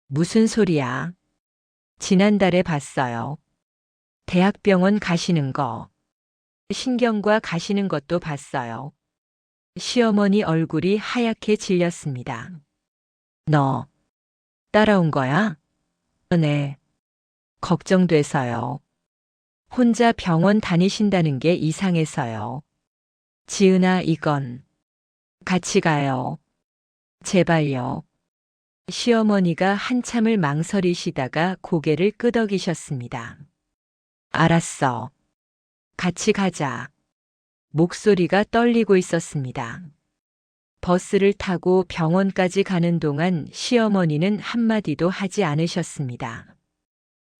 무슨 소리야? 지난달에 봤어요. 대학병원 가시는 거. 신경과 가시는 것도 봤어요. 시어머니 얼굴이 하얗게 질렸습니다. 너 따라온 거야? 네. 걱정돼서요. 혼자 병원 다니신다는 게 이상해서요. 지은아, 이건 같이 가요. 제발요. 시어머니가 한참을 망설이시다가 고개를 끄덕이셨습니다. 알았어. 같이 가자. 목소리가 떨리고 있었습니다. 버스를 타고 병원까지 가는 동안 시어머니는 한마디도 하지 않으셨습니다.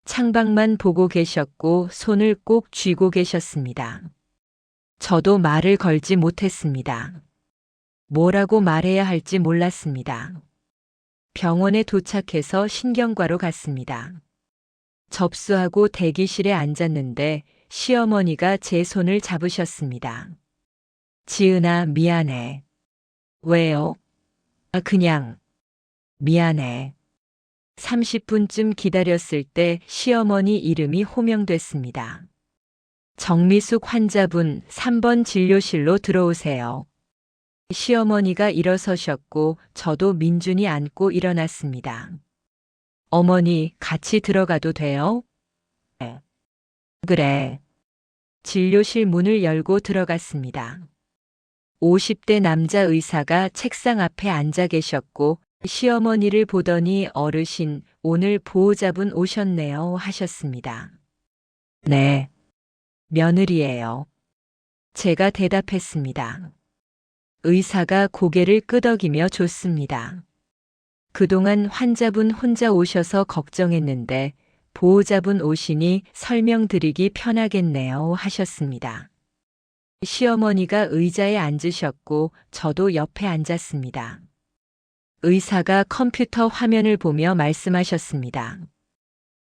창밖만 보고 계셨고 손을 꼭 쥐고 계셨습니다. 저도 말을 걸지 못했습니다. 뭐라고 말해야 할지 몰랐습니다. 병원에 도착해서 신경과로 갔습니다. 접수하고 대기실에 앉았는데 시어머니가 제 손을 잡으셨습니다. 지은아, 미안해. 왜요? 그냥 미안해. 30분쯤 기다렸을 때 시어머니 이름이 호명됐습니다. 정미숙 환자분 3번 진료실로 들어오세요. 시어머니가 일어서셨고 저도 민준이 안고 일어났습니다. 어머니, 같이 들어가도 돼요? 네. 그래. 진료실 문을 열고 들어갔습니다. 50대 남자 의사가 책상 앞에 앉아 계셨고 시어머니를 보더니 어르신, 오늘 보호자분 오셨네요 하셨습니다. 네. 며느리예요. 제가 대답했습니다. 의사가 고개를 끄덕이며 줬습니다. 그동안 환자분 혼자 오셔서 걱정했는데 보호자분 오시니 설명드리기 편하겠네요 하셨습니다. 시어머니가 의자에 앉으셨고 저도 옆에 앉았습니다. 의사가 컴퓨터 화면을 보며 말씀하셨습니다.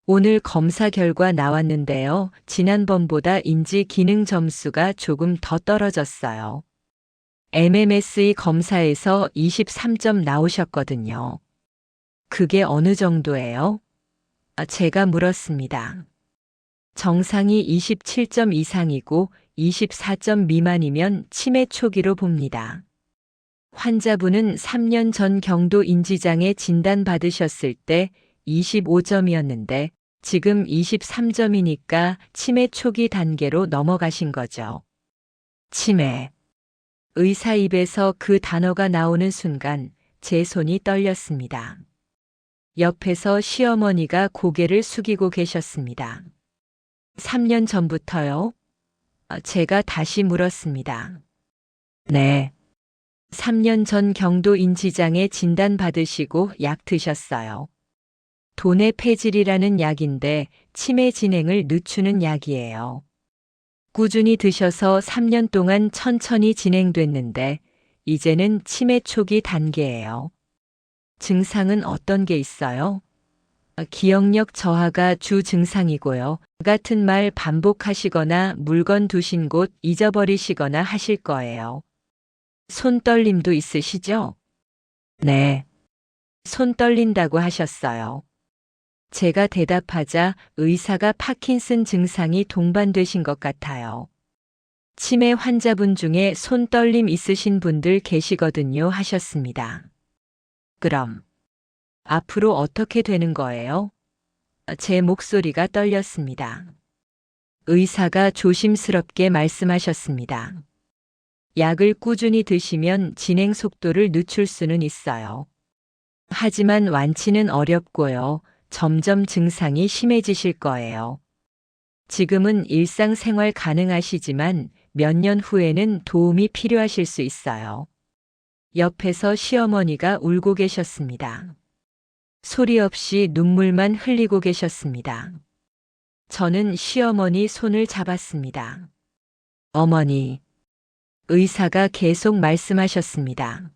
오늘 검사 결과 나왔는데요. 지난번보다 인지 기능 점수가 조금 더 떨어졌어요. MMSE 검사에서 23점 나오셨거든요. 그게 어느 정도예요? 제가 물었습니다. 정상이 27점 이상이고 24점 미만이면 치매 초기로 봅니다. 환자분은 3년 전 경도 인지장애 진단받으셨을 때 25점이었는데 지금 23점이니까 치매 초기 단계로 넘어가신 거죠. 치매. 의사 입에서 그 단어가 나오는 순간 제 손이 떨렸습니다. 옆에서 시어머니가 고개를 숙이고 계셨습니다. 3년 전부터요? 제가 다시 물었습니다. 네. 3년 전 경도 인지장애 진단받으시고 약 드셨어요. 도내 페질이라는 약인데 치매 진행을 늦추는 약이에요. 꾸준히 드셔서 3년 동안 천천히 진행됐는데 이제는 치매 초기 단계예요. 증상은 어떤 게 있어요? 기억력 저하가 주 증상이고요. 같은 말 반복하시거나 물건 두신 곳 잊어버리시거나 하실 거예요. 손 떨림도 있으시죠? 네. 손 떨린다고 하셨어요. 제가 대답하자 의사가 파킨슨 증상이 동반되신 것 같아요. 치매 환자분 중에 손 떨림 있으신 분들 계시거든요 하셨습니다. 그럼 앞으로 어떻게 되는 거예요? 제 목소리가 떨렸습니다. 의사가 조심스럽게 말씀하셨습니다. 약을 꾸준히 드시면 진행 속도를 늦출 수는 있어요. 하지만 완치는 어렵고요. 점점 증상이 심해지실 거예요. 지금은 일상생활 가능하시지만 몇 년 후에는 도움이 필요하실 수 있어요. 옆에서 시어머니가 울고 계셨습니다. 소리 없이 눈물만 흘리고 계셨습니다. 저는 시어머니 손을 잡았습니다. 어머니, 의사가 계속 말씀하셨습니다.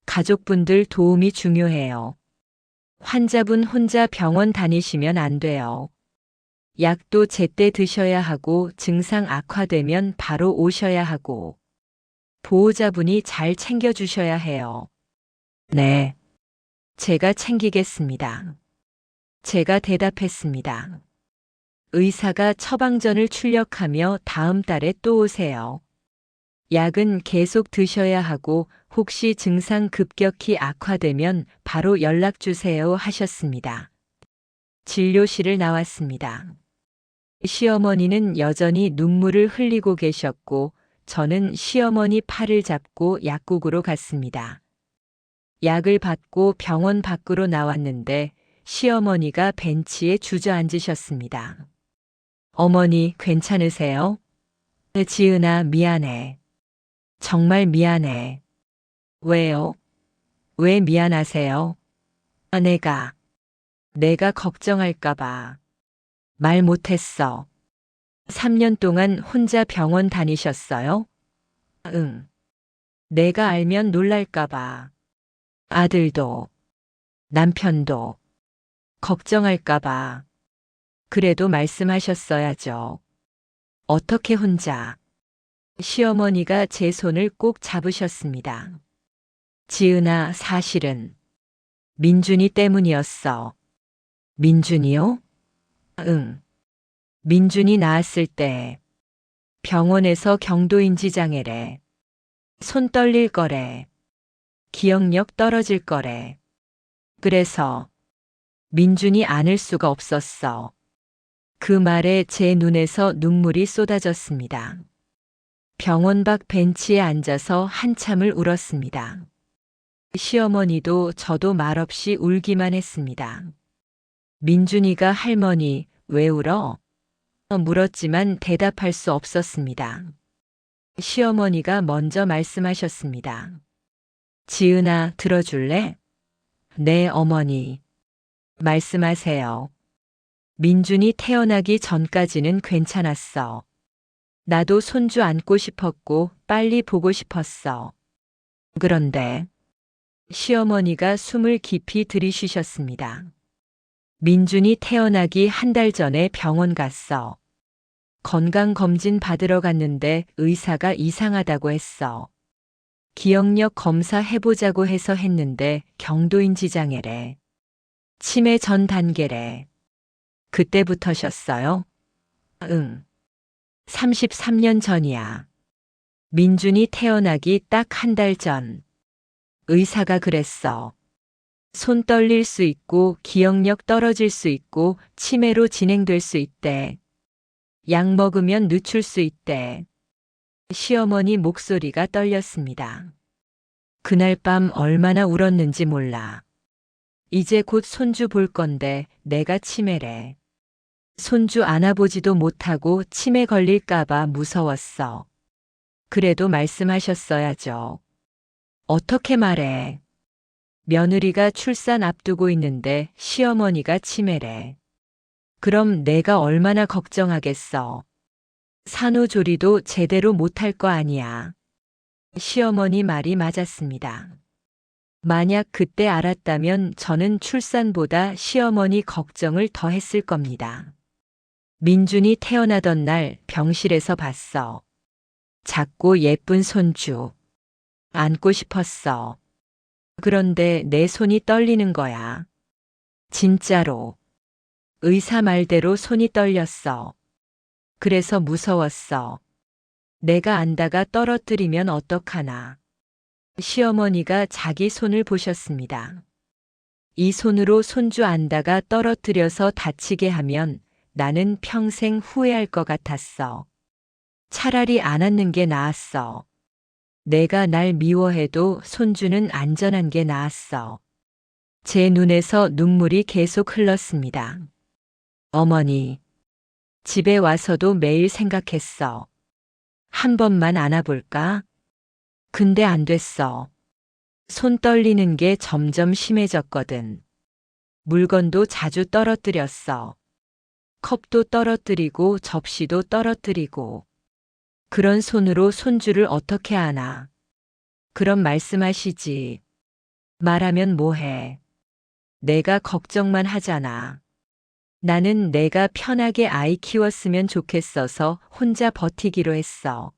가족분들 도움이 중요해요. 환자분 혼자 병원 다니시면 안 돼요. 약도 제때 드셔야 하고 증상 악화되면 바로 오셔야 하고 보호자분이 잘 챙겨주셔야 해요. 네. 제가 챙기겠습니다. 제가 대답했습니다. 의사가 처방전을 출력하며 다음 달에 또 오세요. 약은 계속 드셔야 하고 혹시 증상 급격히 악화되면 바로 연락 주세요 하셨습니다. 진료실을 나왔습니다. 시어머니는 여전히 눈물을 흘리고 계셨고 저는 시어머니 팔을 잡고 약국으로 갔습니다. 약을 받고 병원 밖으로 나왔는데 시어머니가 벤치에 주저앉으셨습니다. 어머니 괜찮으세요? 지은아 미안해. 정말 미안해. 왜요? 왜 미안하세요? 내가 걱정할까봐. 말 못했어. 3년 동안 혼자 병원 다니셨어요? 응. 내가 알면 놀랄까봐. 아들도, 남편도, 걱정할까봐. 그래도 말씀하셨어야죠. 어떻게 혼자? 시어머니가 제 손을 꼭 잡으셨습니다. 지은아, 사실은 민준이 때문이었어. 민준이요? 응. 민준이 나았을 때 병원에서 경도인지장애래. 손 떨릴 거래. 기억력 떨어질 거래. 그래서 민준이 안을 수가 없었어. 그 말에 제 눈에서 눈물이 쏟아졌습니다. 병원 밖 벤치에 앉아서 한참을 울었습니다. 시어머니도 저도 말없이 울기만 했습니다. 민준이가 할머니, 왜 울어? 물었지만 대답할 수 없었습니다. 시어머니가 먼저 말씀하셨습니다. 지은아, 들어줄래? 네, 어머니. 말씀하세요. 민준이 태어나기 전까지는 괜찮았어. 나도 손주 안고 싶었고 빨리 보고 싶었어. 그런데 시어머니가 숨을 깊이 들이쉬셨습니다. 민준이 태어나기 한 달 전에 병원 갔어. 건강검진 받으러 갔는데 의사가 이상하다고 했어. 기억력 검사 해보자고 해서 했는데 경도인지 장애래. 치매 전 단계래. 그때부터셨어요? 응. 33년 전이야. 민준이 태어나기 딱 한 달 전. 의사가 그랬어. 손 떨릴 수 있고 기억력 떨어질 수 있고 치매로 진행될 수 있대. 약 먹으면 늦출 수 있대. 시어머니 목소리가 떨렸습니다. 그날 밤 얼마나 울었는지 몰라. 이제 곧 손주 볼 건데 내가 치매래. 손주 안아보지도 못하고 치매 걸릴까봐 무서웠어. 그래도 말씀하셨어야죠. 어떻게 말해? 며느리가 출산 앞두고 있는데 시어머니가 치매래. 그럼 내가 얼마나 걱정하겠어. 산후조리도 제대로 못할 거 아니야. 시어머니 말이 맞았습니다. 만약 그때 알았다면 저는 출산보다 시어머니 걱정을 더 했을 겁니다. 민준이 태어나던 날 병실에서 봤어. 작고 예쁜 손주. 안고 싶었어. 그런데 내 손이 떨리는 거야. 진짜로. 의사 말대로 손이 떨렸어. 그래서 무서웠어. 내가 안다가 떨어뜨리면 어떡하나. 시어머니가 자기 손을 보셨습니다. 이 손으로 손주 안다가 떨어뜨려서 다치게 하면 나는 평생 후회할 것 같았어. 차라리 안 안는 게 나았어. 내가 날 미워해도 손주는 안전한 게 나았어. 제 눈에서 눈물이 계속 흘렀습니다. 어머니, 집에 와서도 매일 생각했어. 한 번만 안아볼까? 근데 안 됐어. 손 떨리는 게 점점 심해졌거든. 물건도 자주 떨어뜨렸어. 컵도 떨어뜨리고 접시도 떨어뜨리고. 그런 손으로 손주를 어떻게 안아? 그럼 말씀하시지. 말하면 뭐해? 내가 걱정만 하잖아. 나는 내가 편하게 아이 키웠으면 좋겠어서 혼자 버티기로 했어.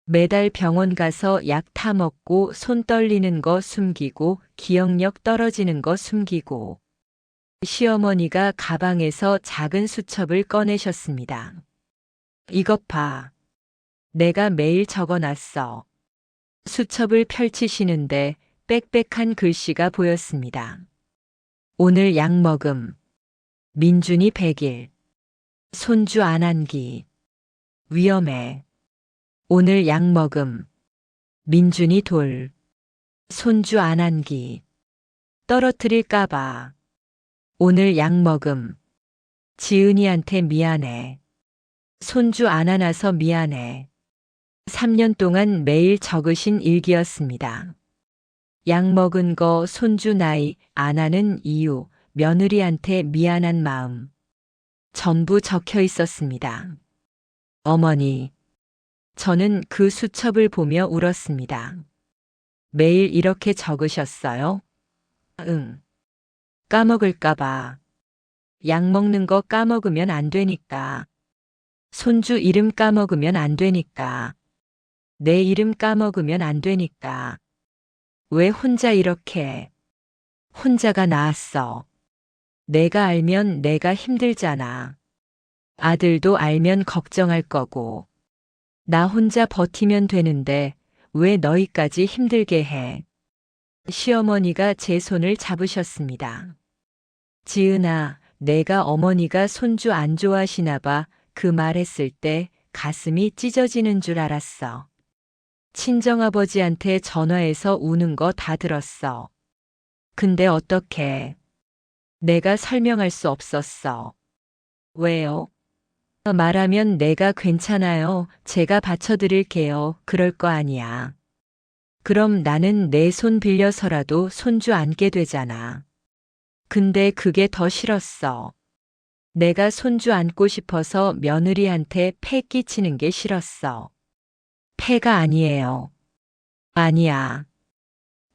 매달 병원 가서 약 타먹고 손 떨리는 거 숨기고 기억력 떨어지는 거 숨기고. 시어머니가 가방에서 작은 수첩을 꺼내셨습니다. 이것 봐. 내가 매일 적어놨어. 수첩을 펼치시는데 빽빽한 글씨가 보였습니다. 오늘 약 먹음. 민준이 100일. 손주 안안기. 위험해. 오늘 약 먹음. 민준이 돌. 손주 안안기. 떨어뜨릴까봐. 오늘 약 먹음. 지은이한테 미안해. 손주 안 안아서 미안해. 3년 동안 매일 적으신 일기였습니다. 약 먹은 거, 손주 나이, 안 하는 이유, 며느리한테 미안한 마음. 전부 적혀 있었습니다. 어머니, 저는 그 수첩을 보며 울었습니다. 매일 이렇게 적으셨어요? 응. 까먹을까봐. 약 먹는 거 까먹으면 안 되니까. 손주 이름 까먹으면 안 되니까. 내 이름 까먹으면 안 되니까. 왜 혼자 이렇게. 혼자가 나았어. 내가 알면 내가 힘들잖아. 아들도 알면 걱정할 거고. 나 혼자 버티면 되는데 왜 너희까지 힘들게 해. 시어머니가 제 손을 잡으셨습니다. 지은아, 내가 어머니가 손주 안 좋아하시나 봐. 그 말했을 때 가슴이 찢어지는 줄 알았어. 친정아버지한테 전화해서 우는 거 다 들었어. 근데 어떡해. 내가 설명할 수 없었어. 왜요? 말하면 내가 괜찮아요. 제가 받쳐드릴게요. 그럴 거 아니야. 그럼 나는 내 손 빌려서라도 손주 안게 되잖아. 근데 그게 더 싫었어. 내가 손주 안고 싶어서 며느리한테 패 끼치는 게 싫었어. 패가 아니에요. 아니야.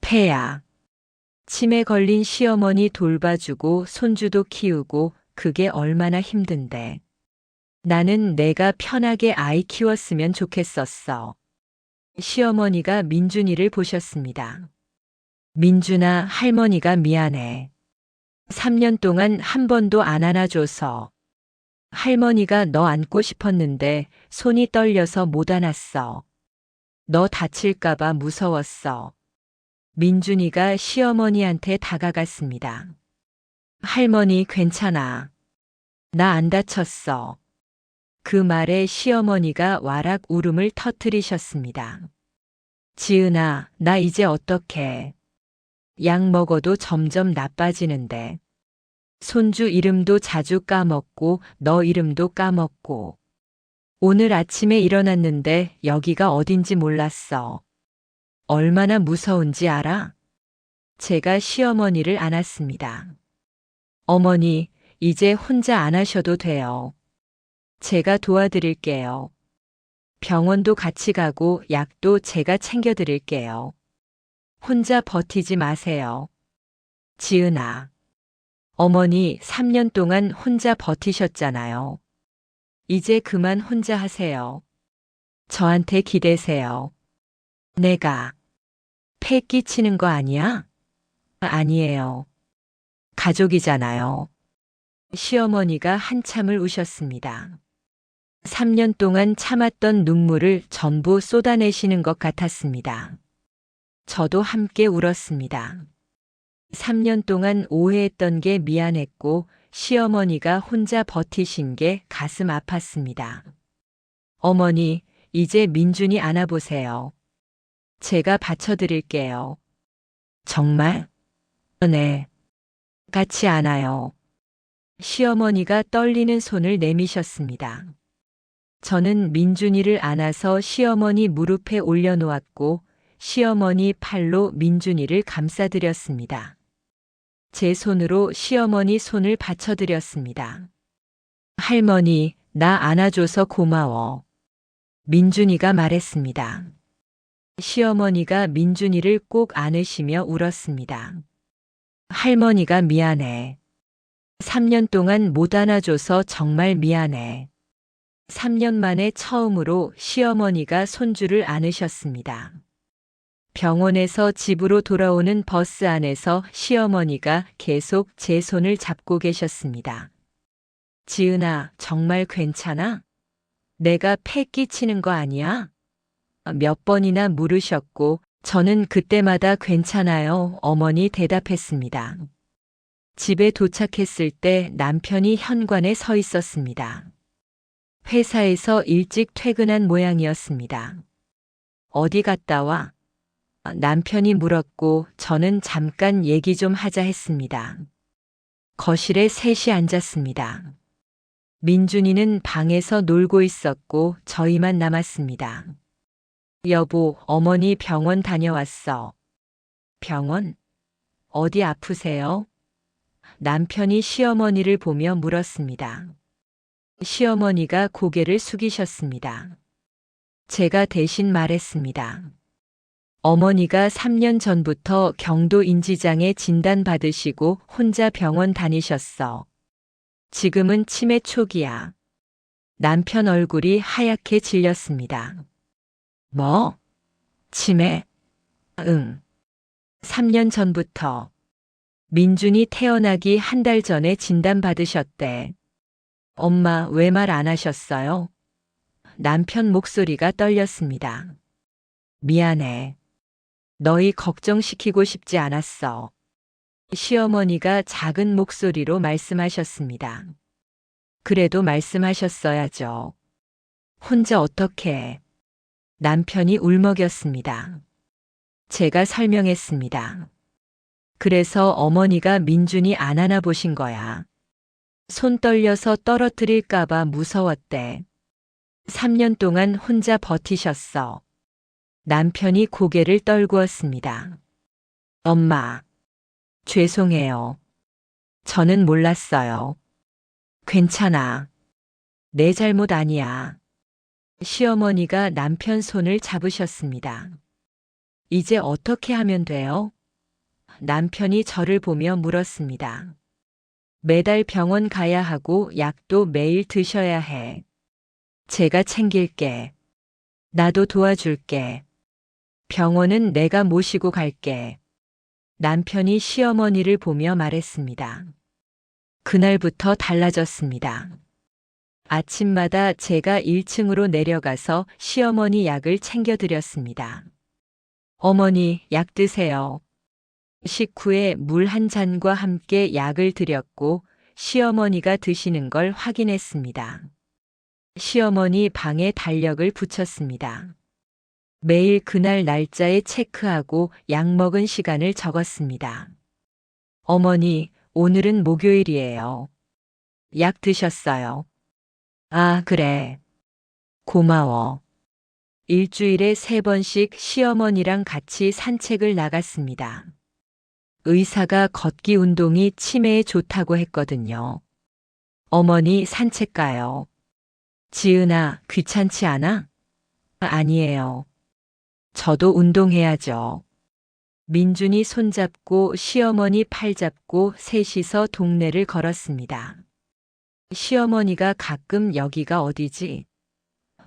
패야. 치매 걸린 시어머니 돌봐주고 손주도 키우고 그게 얼마나 힘든데. 나는 내가 편하게 아이 키웠으면 좋겠었어. 시어머니가 민준이를 보셨습니다. 민준아, 할머니가 미안해. 3년 동안 한 번도 안 안아줘서. 할머니가 너 안고 싶었는데 손이 떨려서 못 안았어. 너 다칠까봐 무서웠어. 민준이가 시어머니한테 다가갔습니다. 할머니 괜찮아. 나 안 다쳤어. 그 말에 시어머니가 와락 울음을 터뜨리셨습니다. 지은아, 나 이제 어떡해. 약 먹어도 점점 나빠지는데. 손주 이름도 자주 까먹고 너 이름도 까먹고. 오늘 아침에 일어났는데 여기가 어딘지 몰랐어. 얼마나 무서운지 알아? 제가 시어머니를 안았습니다. 어머니, 이제 혼자 안 하셔도 돼요. 제가 도와드릴게요. 병원도 같이 가고 약도 제가 챙겨드릴게요. 혼자 버티지 마세요. 지은아. 어머니 3년 동안 혼자 버티셨잖아요. 이제 그만 혼자 하세요. 저한테 기대세요. 내가 패 끼치는 거 아니야? 아니에요. 가족이잖아요. 시어머니가 한참을 우셨습니다. 3년 동안 참았던 눈물을 전부 쏟아내시는 것 같았습니다. 저도 함께 울었습니다. 3년 동안 오해했던 게 미안했고 시어머니가 혼자 버티신 게 가슴 아팠습니다. 어머니, 이제 민준이 안아보세요. 제가 받쳐드릴게요. 정말? 네. 같이 안아요. 시어머니가 떨리는 손을 내미셨습니다. 저는 민준이를 안아서 시어머니 무릎에 올려놓았고 시어머니 팔로 민준이를 감싸드렸습니다. 제 손으로 시어머니 손을 받쳐드렸습니다. 할머니, 나 안아줘서 고마워. 민준이가 말했습니다. 시어머니가 민준이를 꼭 안으시며 울었습니다. 할머니가 미안해. 3년 동안 못 안아줘서 정말 미안해. 3년 만에 처음으로 시어머니가 손주를 안으셨습니다. 병원에서 집으로 돌아오는 버스 안에서 시어머니가 계속 제 손을 잡고 계셨습니다. 지은아, 정말 괜찮아? 내가 패 끼치는 거 아니야? 몇 번이나 물으셨고 저는 그때마다 괜찮아요, 어머니 대답했습니다. 집에 도착했을 때 남편이 현관에 서 있었습니다. 회사에서 일찍 퇴근한 모양이었습니다. 어디 갔다 와? 남편이 물었고 저는 잠깐 얘기 좀 하자 했습니다. 거실에 셋이 앉았습니다. 민준이는 방에서 놀고 있었고 저희만 남았습니다. 여보, 어머니 병원 다녀왔어. 병원? 어디 아프세요? 남편이 시어머니를 보며 물었습니다. 시어머니가 고개를 숙이셨습니다. 제가 대신 말했습니다. 어머니가 3년 전부터 경도 인지장애 진단받으시고 혼자 병원 다니셨어. 지금은 치매 초기야. 남편 얼굴이 하얗게 질렸습니다. 뭐? 치매? 응. 3년 전부터. 민준이 태어나기 한 달 전에 진단받으셨대. 엄마 왜 말 안 하셨어요? 남편 목소리가 떨렸습니다. 미안해. 너희 걱정시키고 싶지 않았어. 시어머니가 작은 목소리로 말씀하셨습니다. 그래도 말씀하셨어야죠. 혼자 어떻게? 남편이 울먹였습니다. 제가 설명했습니다. 그래서 어머니가 민준이 안 안아보신 거야. 손 떨려서 떨어뜨릴까봐 무서웠대. 3년 동안 혼자 버티셨어. 남편이 고개를 떨구었습니다. 엄마, 죄송해요. 저는 몰랐어요. 괜찮아. 내 잘못 아니야. 시어머니가 남편 손을 잡으셨습니다. 이제 어떻게 하면 돼요? 남편이 저를 보며 물었습니다. 매달 병원 가야 하고 약도 매일 드셔야 해. 제가 챙길게. 나도 도와줄게. 병원은 내가 모시고 갈게. 남편이 시어머니를 보며 말했습니다. 그날부터 달라졌습니다. 아침마다 제가 1층으로 내려가서 시어머니 약을 챙겨드렸습니다. 어머니, 약 드세요. 식후에 물 한 잔과 함께 약을 드렸고 시어머니가 드시는 걸 확인했습니다. 시어머니 방에 달력을 붙였습니다. 매일 그날 날짜에 체크하고 약 먹은 시간을 적었습니다. 어머니, 오늘은 목요일이에요. 약 드셨어요. 아, 그래. 고마워. 일주일에 3번씩 시어머니랑 같이 산책을 나갔습니다. 의사가 걷기 운동이 치매에 좋다고 했거든요. 어머니 산책 가요. 지은아, 귀찮지 않아? 아니에요. 저도 운동해야죠. 민준이 손잡고 시어머니 팔 잡고 셋이서 동네를 걸었습니다. 시어머니가 가끔 여기가 어디지?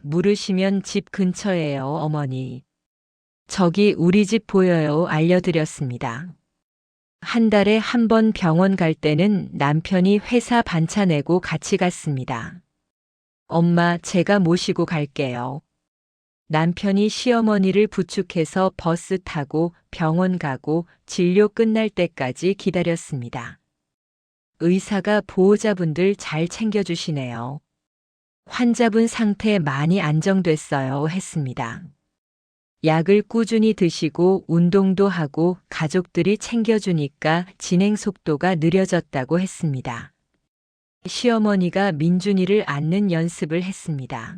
물으시면 집 근처예요, 어머니. 저기 우리 집 보여요, 알려드렸습니다. 한 달에 한 번 병원 갈 때는 남편이 회사 반차 내고 같이 갔습니다. 엄마, 제가 모시고 갈게요. 남편이 시어머니를 부축해서 버스 타고 병원 가고 진료 끝날 때까지 기다렸습니다. 의사가 보호자분들 잘 챙겨주시네요. 환자분 상태 많이 안정됐어요, 했습니다. 약을 꾸준히 드시고 운동도 하고 가족들이 챙겨주니까 진행 속도가 느려졌다고 했습니다. 시어머니가 민준이를 안는 연습을 했습니다.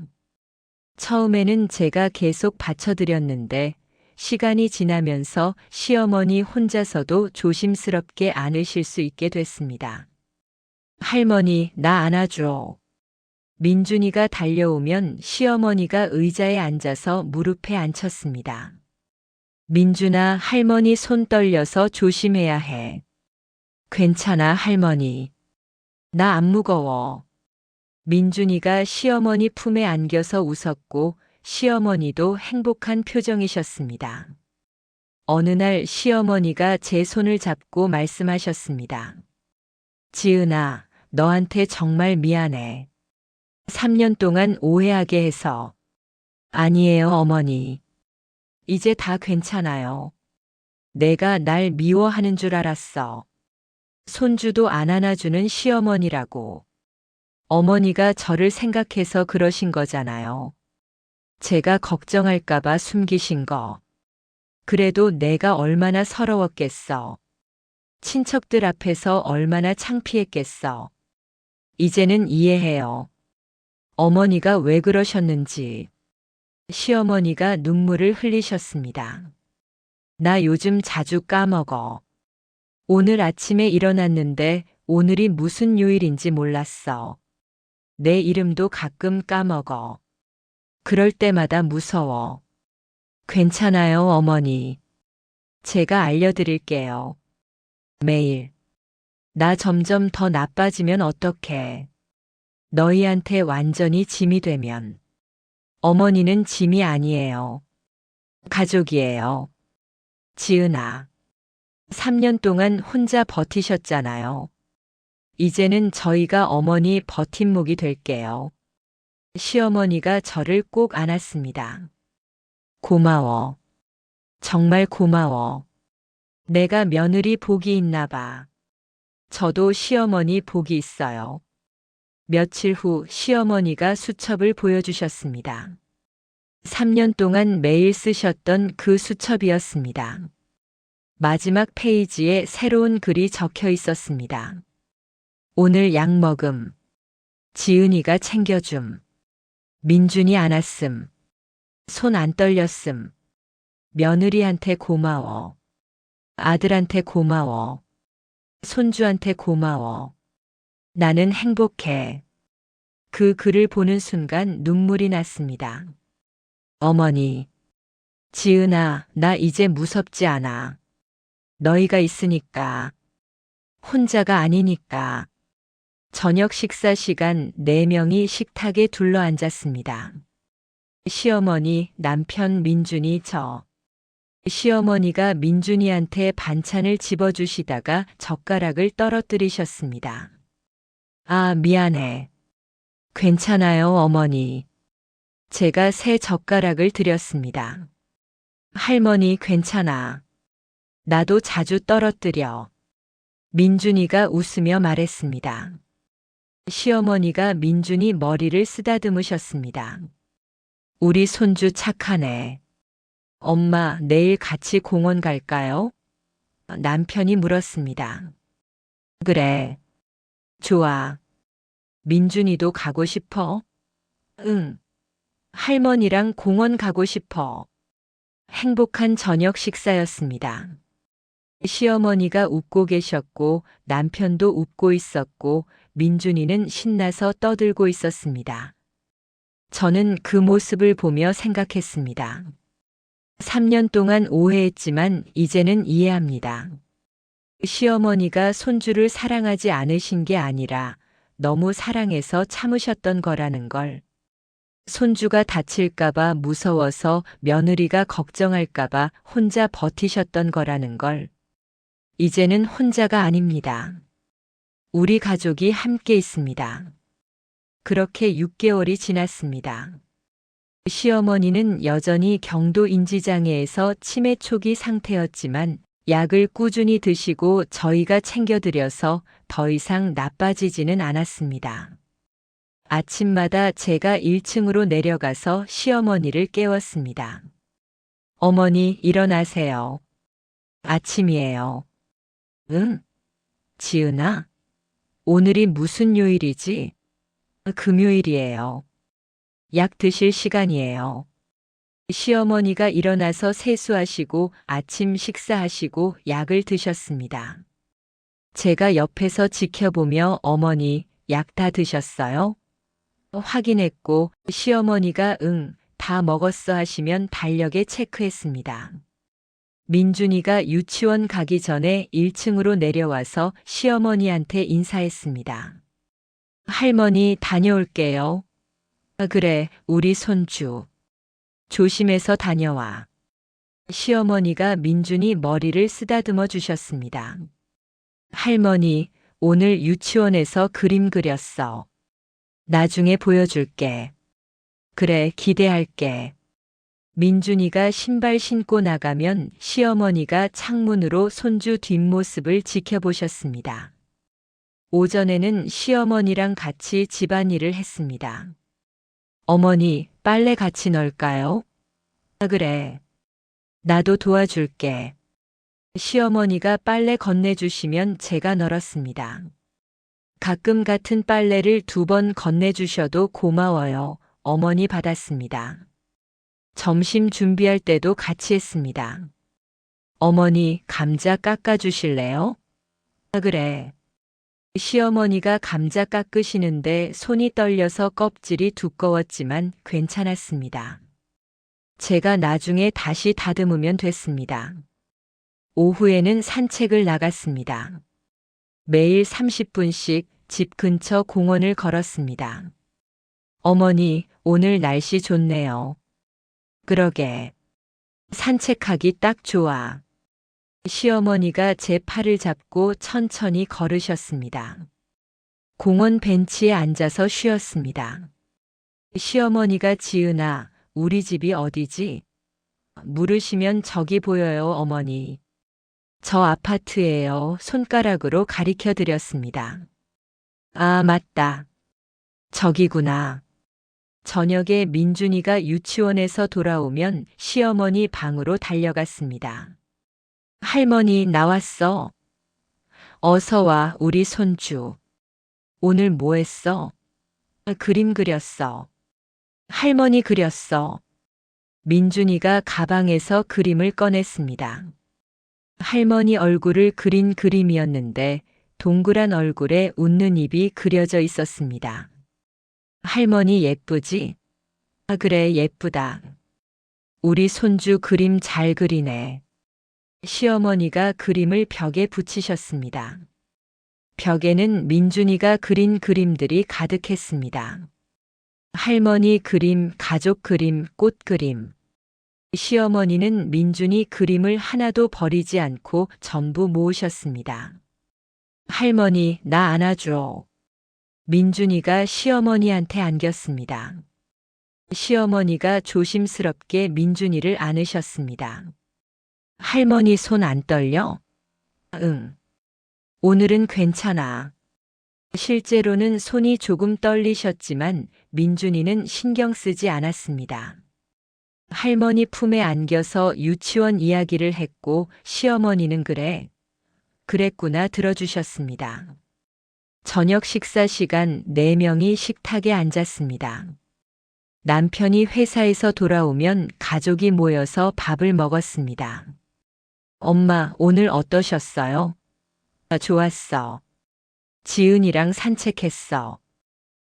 처음에는 제가 계속 받쳐드렸는데 시간이 지나면서 시어머니 혼자서도 조심스럽게 안으실 수 있게 됐습니다. 할머니, 나 안아줘. 민준이가 달려오면 시어머니가 의자에 앉아서 무릎에 앉혔습니다. 민준아, 할머니 손 떨려서 조심해야 해. 괜찮아, 할머니. 나 안 무거워. 민준이가 시어머니 품에 안겨서 웃었고 시어머니도 행복한 표정이셨습니다. 어느 날 시어머니가 제 손을 잡고 말씀하셨습니다. 지은아, 너한테 정말 미안해. 3년 동안 오해하게 해서. 아니에요, 어머니. 이제 다 괜찮아요. 내가 날 미워하는 줄 알았어. 손주도 안 안아주는 시어머니라고. 어머니가 저를 생각해서 그러신 거잖아요. 제가 걱정할까봐 숨기신 거. 그래도 내가 얼마나 서러웠겠어. 친척들 앞에서 얼마나 창피했겠어. 이제는 이해해요. 어머니가 왜 그러셨는지. 시어머니가 눈물을 흘리셨습니다. 나 요즘 자주 까먹어. 오늘 아침에 일어났는데 오늘이 무슨 요일인지 몰랐어. 내 이름도 가끔 까먹어. 그럴 때마다 무서워. 괜찮아요, 어머니. 제가 알려드릴게요. 매일. 나 점점 더 나빠지면 어떡해. 너희한테 완전히 짐이 되면. 어머니는 짐이 아니에요. 가족이에요. 지은아. 3년 동안 혼자 버티셨잖아요. 이제는 저희가 어머니 버팀목이 될게요. 시어머니가 저를 꼭 안았습니다. 고마워. 정말 고마워. 내가 며느리 복이 있나 봐. 저도 시어머니 복이 있어요. 며칠 후 시어머니가 수첩을 보여주셨습니다. 3년 동안 매일 쓰셨던 그 수첩이었습니다. 마지막 페이지에 새로운 글이 적혀 있었습니다. 오늘 약 먹음. 지은이가 챙겨줌. 민준이 안았음. 손 안 떨렸음. 며느리한테 고마워. 아들한테 고마워. 손주한테 고마워. 나는 행복해. 그 글을 보는 순간 눈물이 났습니다. 어머니, 지은아, 나 이제 무섭지 않아. 너희가 있으니까. 혼자가 아니니까. 저녁 식사 시간 4명이 식탁에 둘러앉았습니다. 시어머니, 남편 민준이, 저. 시어머니가 민준이한테 반찬을 집어주시다가 젓가락을 떨어뜨리셨습니다. 아, 미안해. 괜찮아요, 어머니. 제가 새 젓가락을 드렸습니다. 할머니, 괜찮아. 나도 자주 떨어뜨려. 민준이가 웃으며 말했습니다. 시어머니가 민준이 머리를 쓰다듬으셨습니다. 우리 손주 착하네. 엄마, 내일 같이 공원 갈까요? 남편이 물었습니다. 그래. 좋아. 민준이도 가고 싶어? 응. 할머니랑 공원 가고 싶어. 행복한 저녁 식사였습니다. 시어머니가 웃고 계셨고 남편도 웃고 있었고 민준이는 신나서 떠들고 있었습니다. 저는 그 모습을 보며 생각했습니다. 3년 동안 오해했지만 이제는 이해합니다. 시어머니가 손주를 사랑하지 않으신 게 아니라 너무 사랑해서 참으셨던 거라는 걸. 손주가 다칠까봐 무서워서 며느리가 걱정할까봐 혼자 버티셨던 거라는 걸. 이제는 혼자가 아닙니다. 우리 가족이 함께 있습니다. 그렇게 6개월이 지났습니다. 시어머니는 여전히 경도 인지장애에서 치매 초기 상태였지만 약을 꾸준히 드시고 저희가 챙겨드려서 더 이상 나빠지지는 않았습니다. 아침마다 제가 1층으로 내려가서 시어머니를 깨웠습니다. 어머니, 일어나세요. 아침이에요. 응? 지은아? 오늘이 무슨 요일이지? 금요일이에요. 약 드실 시간이에요. 시어머니가 일어나서 세수하시고 아침 식사하시고 약을 드셨습니다. 제가 옆에서 지켜보며 어머니, 약 다 드셨어요? 확인했고 시어머니가 응, 다 먹었어 하시면 달력에 체크했습니다. 민준이가 유치원 가기 전에 1층으로 내려와서 시어머니한테 인사했습니다. 할머니, 다녀올게요. 그래, 우리 손주. 조심해서 다녀와. 시어머니가 민준이 머리를 쓰다듬어 주셨습니다. 할머니, 오늘 유치원에서 그림 그렸어. 나중에 보여줄게. 그래, 기대할게. 민준이가 신발 신고 나가면 시어머니가 창문으로 손주 뒷모습을 지켜보셨습니다. 오전에는 시어머니랑 같이 집안일을 했습니다. 어머니, 빨래 같이 널까요? 그래. 나도 도와줄게. 시어머니가 빨래 건네주시면 제가 널었습니다. 가끔 같은 빨래를 2번 건네주셔도 고마워요. 어머니 받았습니다. 점심 준비할 때도 같이 했습니다. 어머니, 감자 깎아주실래요? 그래. 시어머니가 감자 깎으시는데 손이 떨려서 껍질이 두꺼웠지만 괜찮았습니다. 제가 나중에 다시 다듬으면 됐습니다. 오후에는 산책을 나갔습니다. 매일 30분씩 집 근처 공원을 걸었습니다. 어머니, 오늘 날씨 좋네요. 그러게. 산책하기 딱 좋아. 시어머니가 제 팔을 잡고 천천히 걸으셨습니다. 공원 벤치에 앉아서 쉬었습니다. 시어머니가 지은아, 우리 집이 어디지? 물으시면 저기 보여요, 어머니. 저 아파트예요. 손가락으로 가리켜 드렸습니다. 아, 맞다. 저기구나. 저녁에 민준이가 유치원에서 돌아오면 시어머니 방으로 달려갔습니다. 할머니 나왔어. 어서 와, 우리 손주. 오늘 뭐 했어? 그림 그렸어. 할머니 그렸어. 민준이가 가방에서 그림을 꺼냈습니다. 할머니 얼굴을 그린 그림이었는데 동그란 얼굴에 웃는 입이 그려져 있었습니다. 할머니 예쁘지? 그래, 예쁘다. 우리 손주 그림 잘 그리네. 시어머니가 그림을 벽에 붙이셨습니다. 벽에는 민준이가 그린 그림들이 가득했습니다. 할머니 그림, 가족 그림, 꽃 그림. 시어머니는 민준이 그림을 하나도 버리지 않고 전부 모으셨습니다. 할머니, 나 안아줘. 민준이가 시어머니한테 안겼습니다. 시어머니가 조심스럽게 민준이를 안으셨습니다. 할머니 손 안 떨려? 응. 오늘은 괜찮아. 실제로는 손이 조금 떨리셨지만 민준이는 신경 쓰지 않았습니다. 할머니 품에 안겨서 유치원 이야기를 했고 시어머니는 그랬구나 들어주셨습니다. 저녁 식사 시간 4명이 식탁에 앉았습니다. 남편이 회사에서 돌아오면 가족이 모여서 밥을 먹었습니다. 엄마, 오늘 어떠셨어요? 좋았어. 지은이랑 산책했어.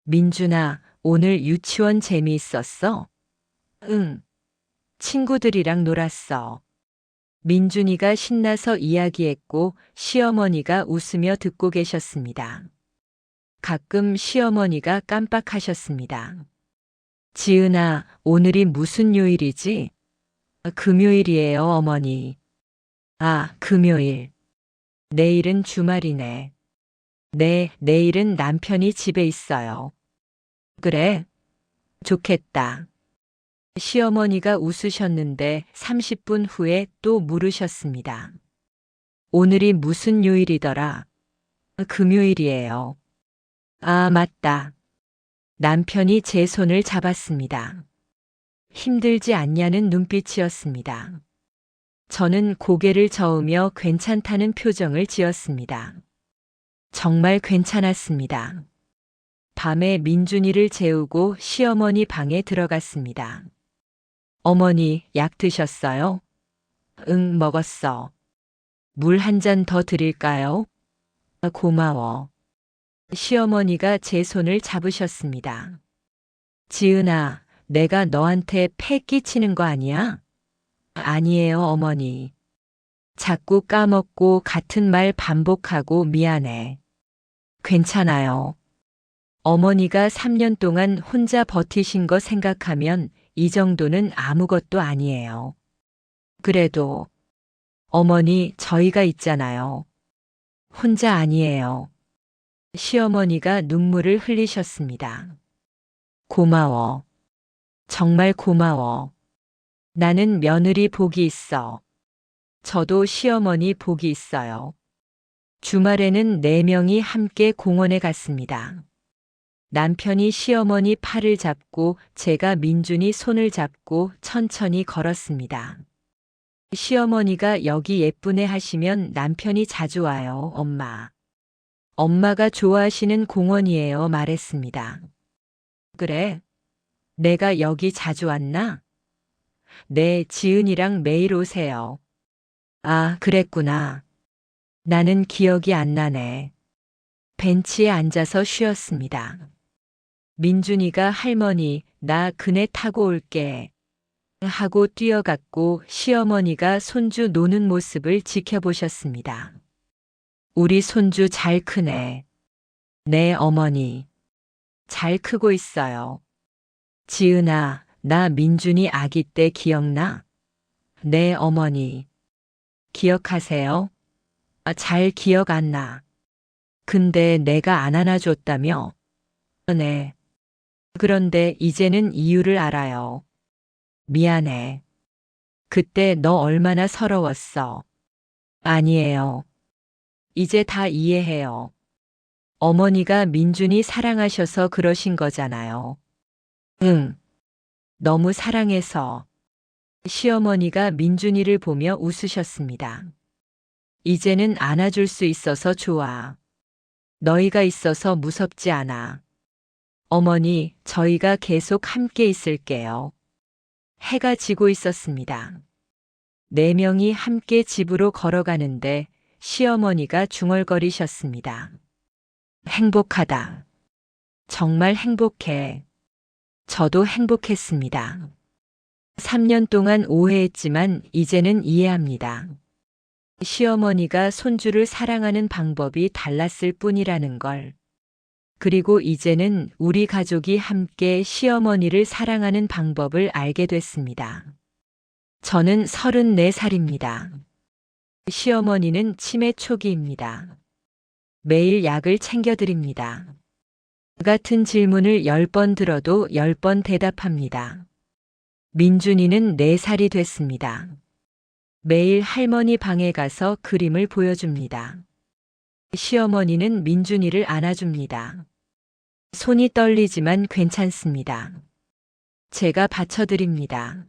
민준아, 오늘 유치원 재미있었어? 응. 친구들이랑 놀았어. 민준이가 신나서 이야기했고 시어머니가 웃으며 듣고 계셨습니다. 가끔 시어머니가 깜빡하셨습니다. 지은아, 오늘이 무슨 요일이지? 금요일이에요, 어머니. 아, 금요일. 내일은 주말이네. 네, 내일은 남편이 집에 있어요. 그래? 좋겠다. 시어머니가 웃으셨는데 30분 후에 또 물으셨습니다. 오늘이 무슨 요일이더라? 금요일이에요. 아, 맞다. 남편이 제 손을 잡았습니다. 힘들지 않냐는 눈빛이었습니다. 저는 고개를 저으며 괜찮다는 표정을 지었습니다. 정말 괜찮았습니다. 밤에 민준이를 재우고 시어머니 방에 들어갔습니다. 어머니, 약 드셨어요? 응, 먹었어. 물 한 잔 더 드릴까요? 고마워. 시어머니가 제 손을 잡으셨습니다. 지은아, 내가 너한테 패 끼치는 거 아니야? 아니에요, 어머니. 자꾸 까먹고 같은 말 반복하고 미안해. 괜찮아요. 어머니가 3년 동안 혼자 버티신 거 생각하면 이 정도는 아무것도 아니에요. 그래도 어머니, 저희가 있잖아요. 혼자 아니에요. 시어머니가 눈물을 흘리셨습니다. 고마워. 정말 고마워. 나는 며느리 복이 있어. 저도 시어머니 복이 있어요. 주말에는 4명이 함께 공원에 갔습니다. 남편이 시어머니 팔을 잡고 제가 민준이 손을 잡고 천천히 걸었습니다. 시어머니가 여기 예쁘네 하시면 남편이 자주 와요, 엄마. 엄마가 좋아하시는 공원이에요, 말했습니다. 그래? 내가 여기 자주 왔나? 네, 지은이랑 매일 오세요. 아, 그랬구나. 나는 기억이 안 나네. 벤치에 앉아서 쉬었습니다. 민준이가 할머니, 나 그네 타고 올게. 하고 뛰어갔고 시어머니가 손주 노는 모습을 지켜보셨습니다. 우리 손주 잘 크네. 네, 어머니. 잘 크고 있어요. 지은아, 나 민준이 아기 때 기억나? 네, 어머니. 기억하세요? 잘 기억 안 나. 근데 내가 안 안아줬다며? 네. 그런데 이제는 이유를 알아요. 미안해. 그때 너 얼마나 서러웠어. 아니에요. 이제 다 이해해요. 어머니가 민준이 사랑하셔서 그러신 거잖아요. 응. 너무 사랑해서. 시어머니가 민준이를 보며 웃으셨습니다. 이제는 안아줄 수 있어서 좋아. 너희가 있어서 무섭지 않아. 어머니, 저희가 계속 함께 있을게요. 해가 지고 있었습니다. 네 명이 함께 집으로 걸어가는데 시어머니가 중얼거리셨습니다. 행복하다. 정말 행복해. 저도 행복했습니다. 3년 동안 오해했지만 이제는 이해합니다. 시어머니가 손주를 사랑하는 방법이 달랐을 뿐이라는 걸. 그리고 이제는 우리 가족이 함께 시어머니를 사랑하는 방법을 알게 됐습니다. 저는 34살입니다. 시어머니는 치매 초기입니다. 매일 약을 챙겨드립니다. 같은 질문을 10번 들어도 10번 대답합니다. 민준이는 4살이 됐습니다. 매일 할머니 방에 가서 그림을 보여줍니다. 시어머니는 민준이를 안아줍니다. 손이 떨리지만 괜찮습니다. 제가 받쳐드립니다.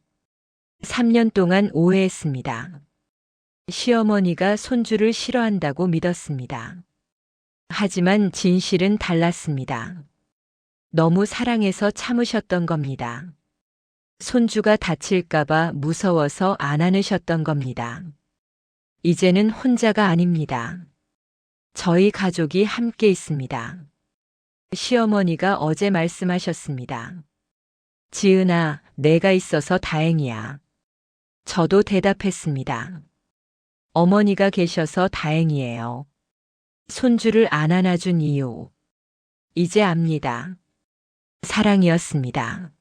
3년 동안 오해했습니다. 시어머니가 손주를 싫어한다고 믿었습니다. 하지만 진실은 달랐습니다. 너무 사랑해서 참으셨던 겁니다. 손주가 다칠까봐 무서워서 안 안으셨던 겁니다. 이제는 혼자가 아닙니다. 저희 가족이 함께 있습니다. 시어머니가 어제 말씀하셨습니다. 지은아, 내가 있어서 다행이야. 저도 대답했습니다. 어머니가 계셔서 다행이에요. 손주를 안 안아준 이유. 이제 압니다. 사랑이었습니다.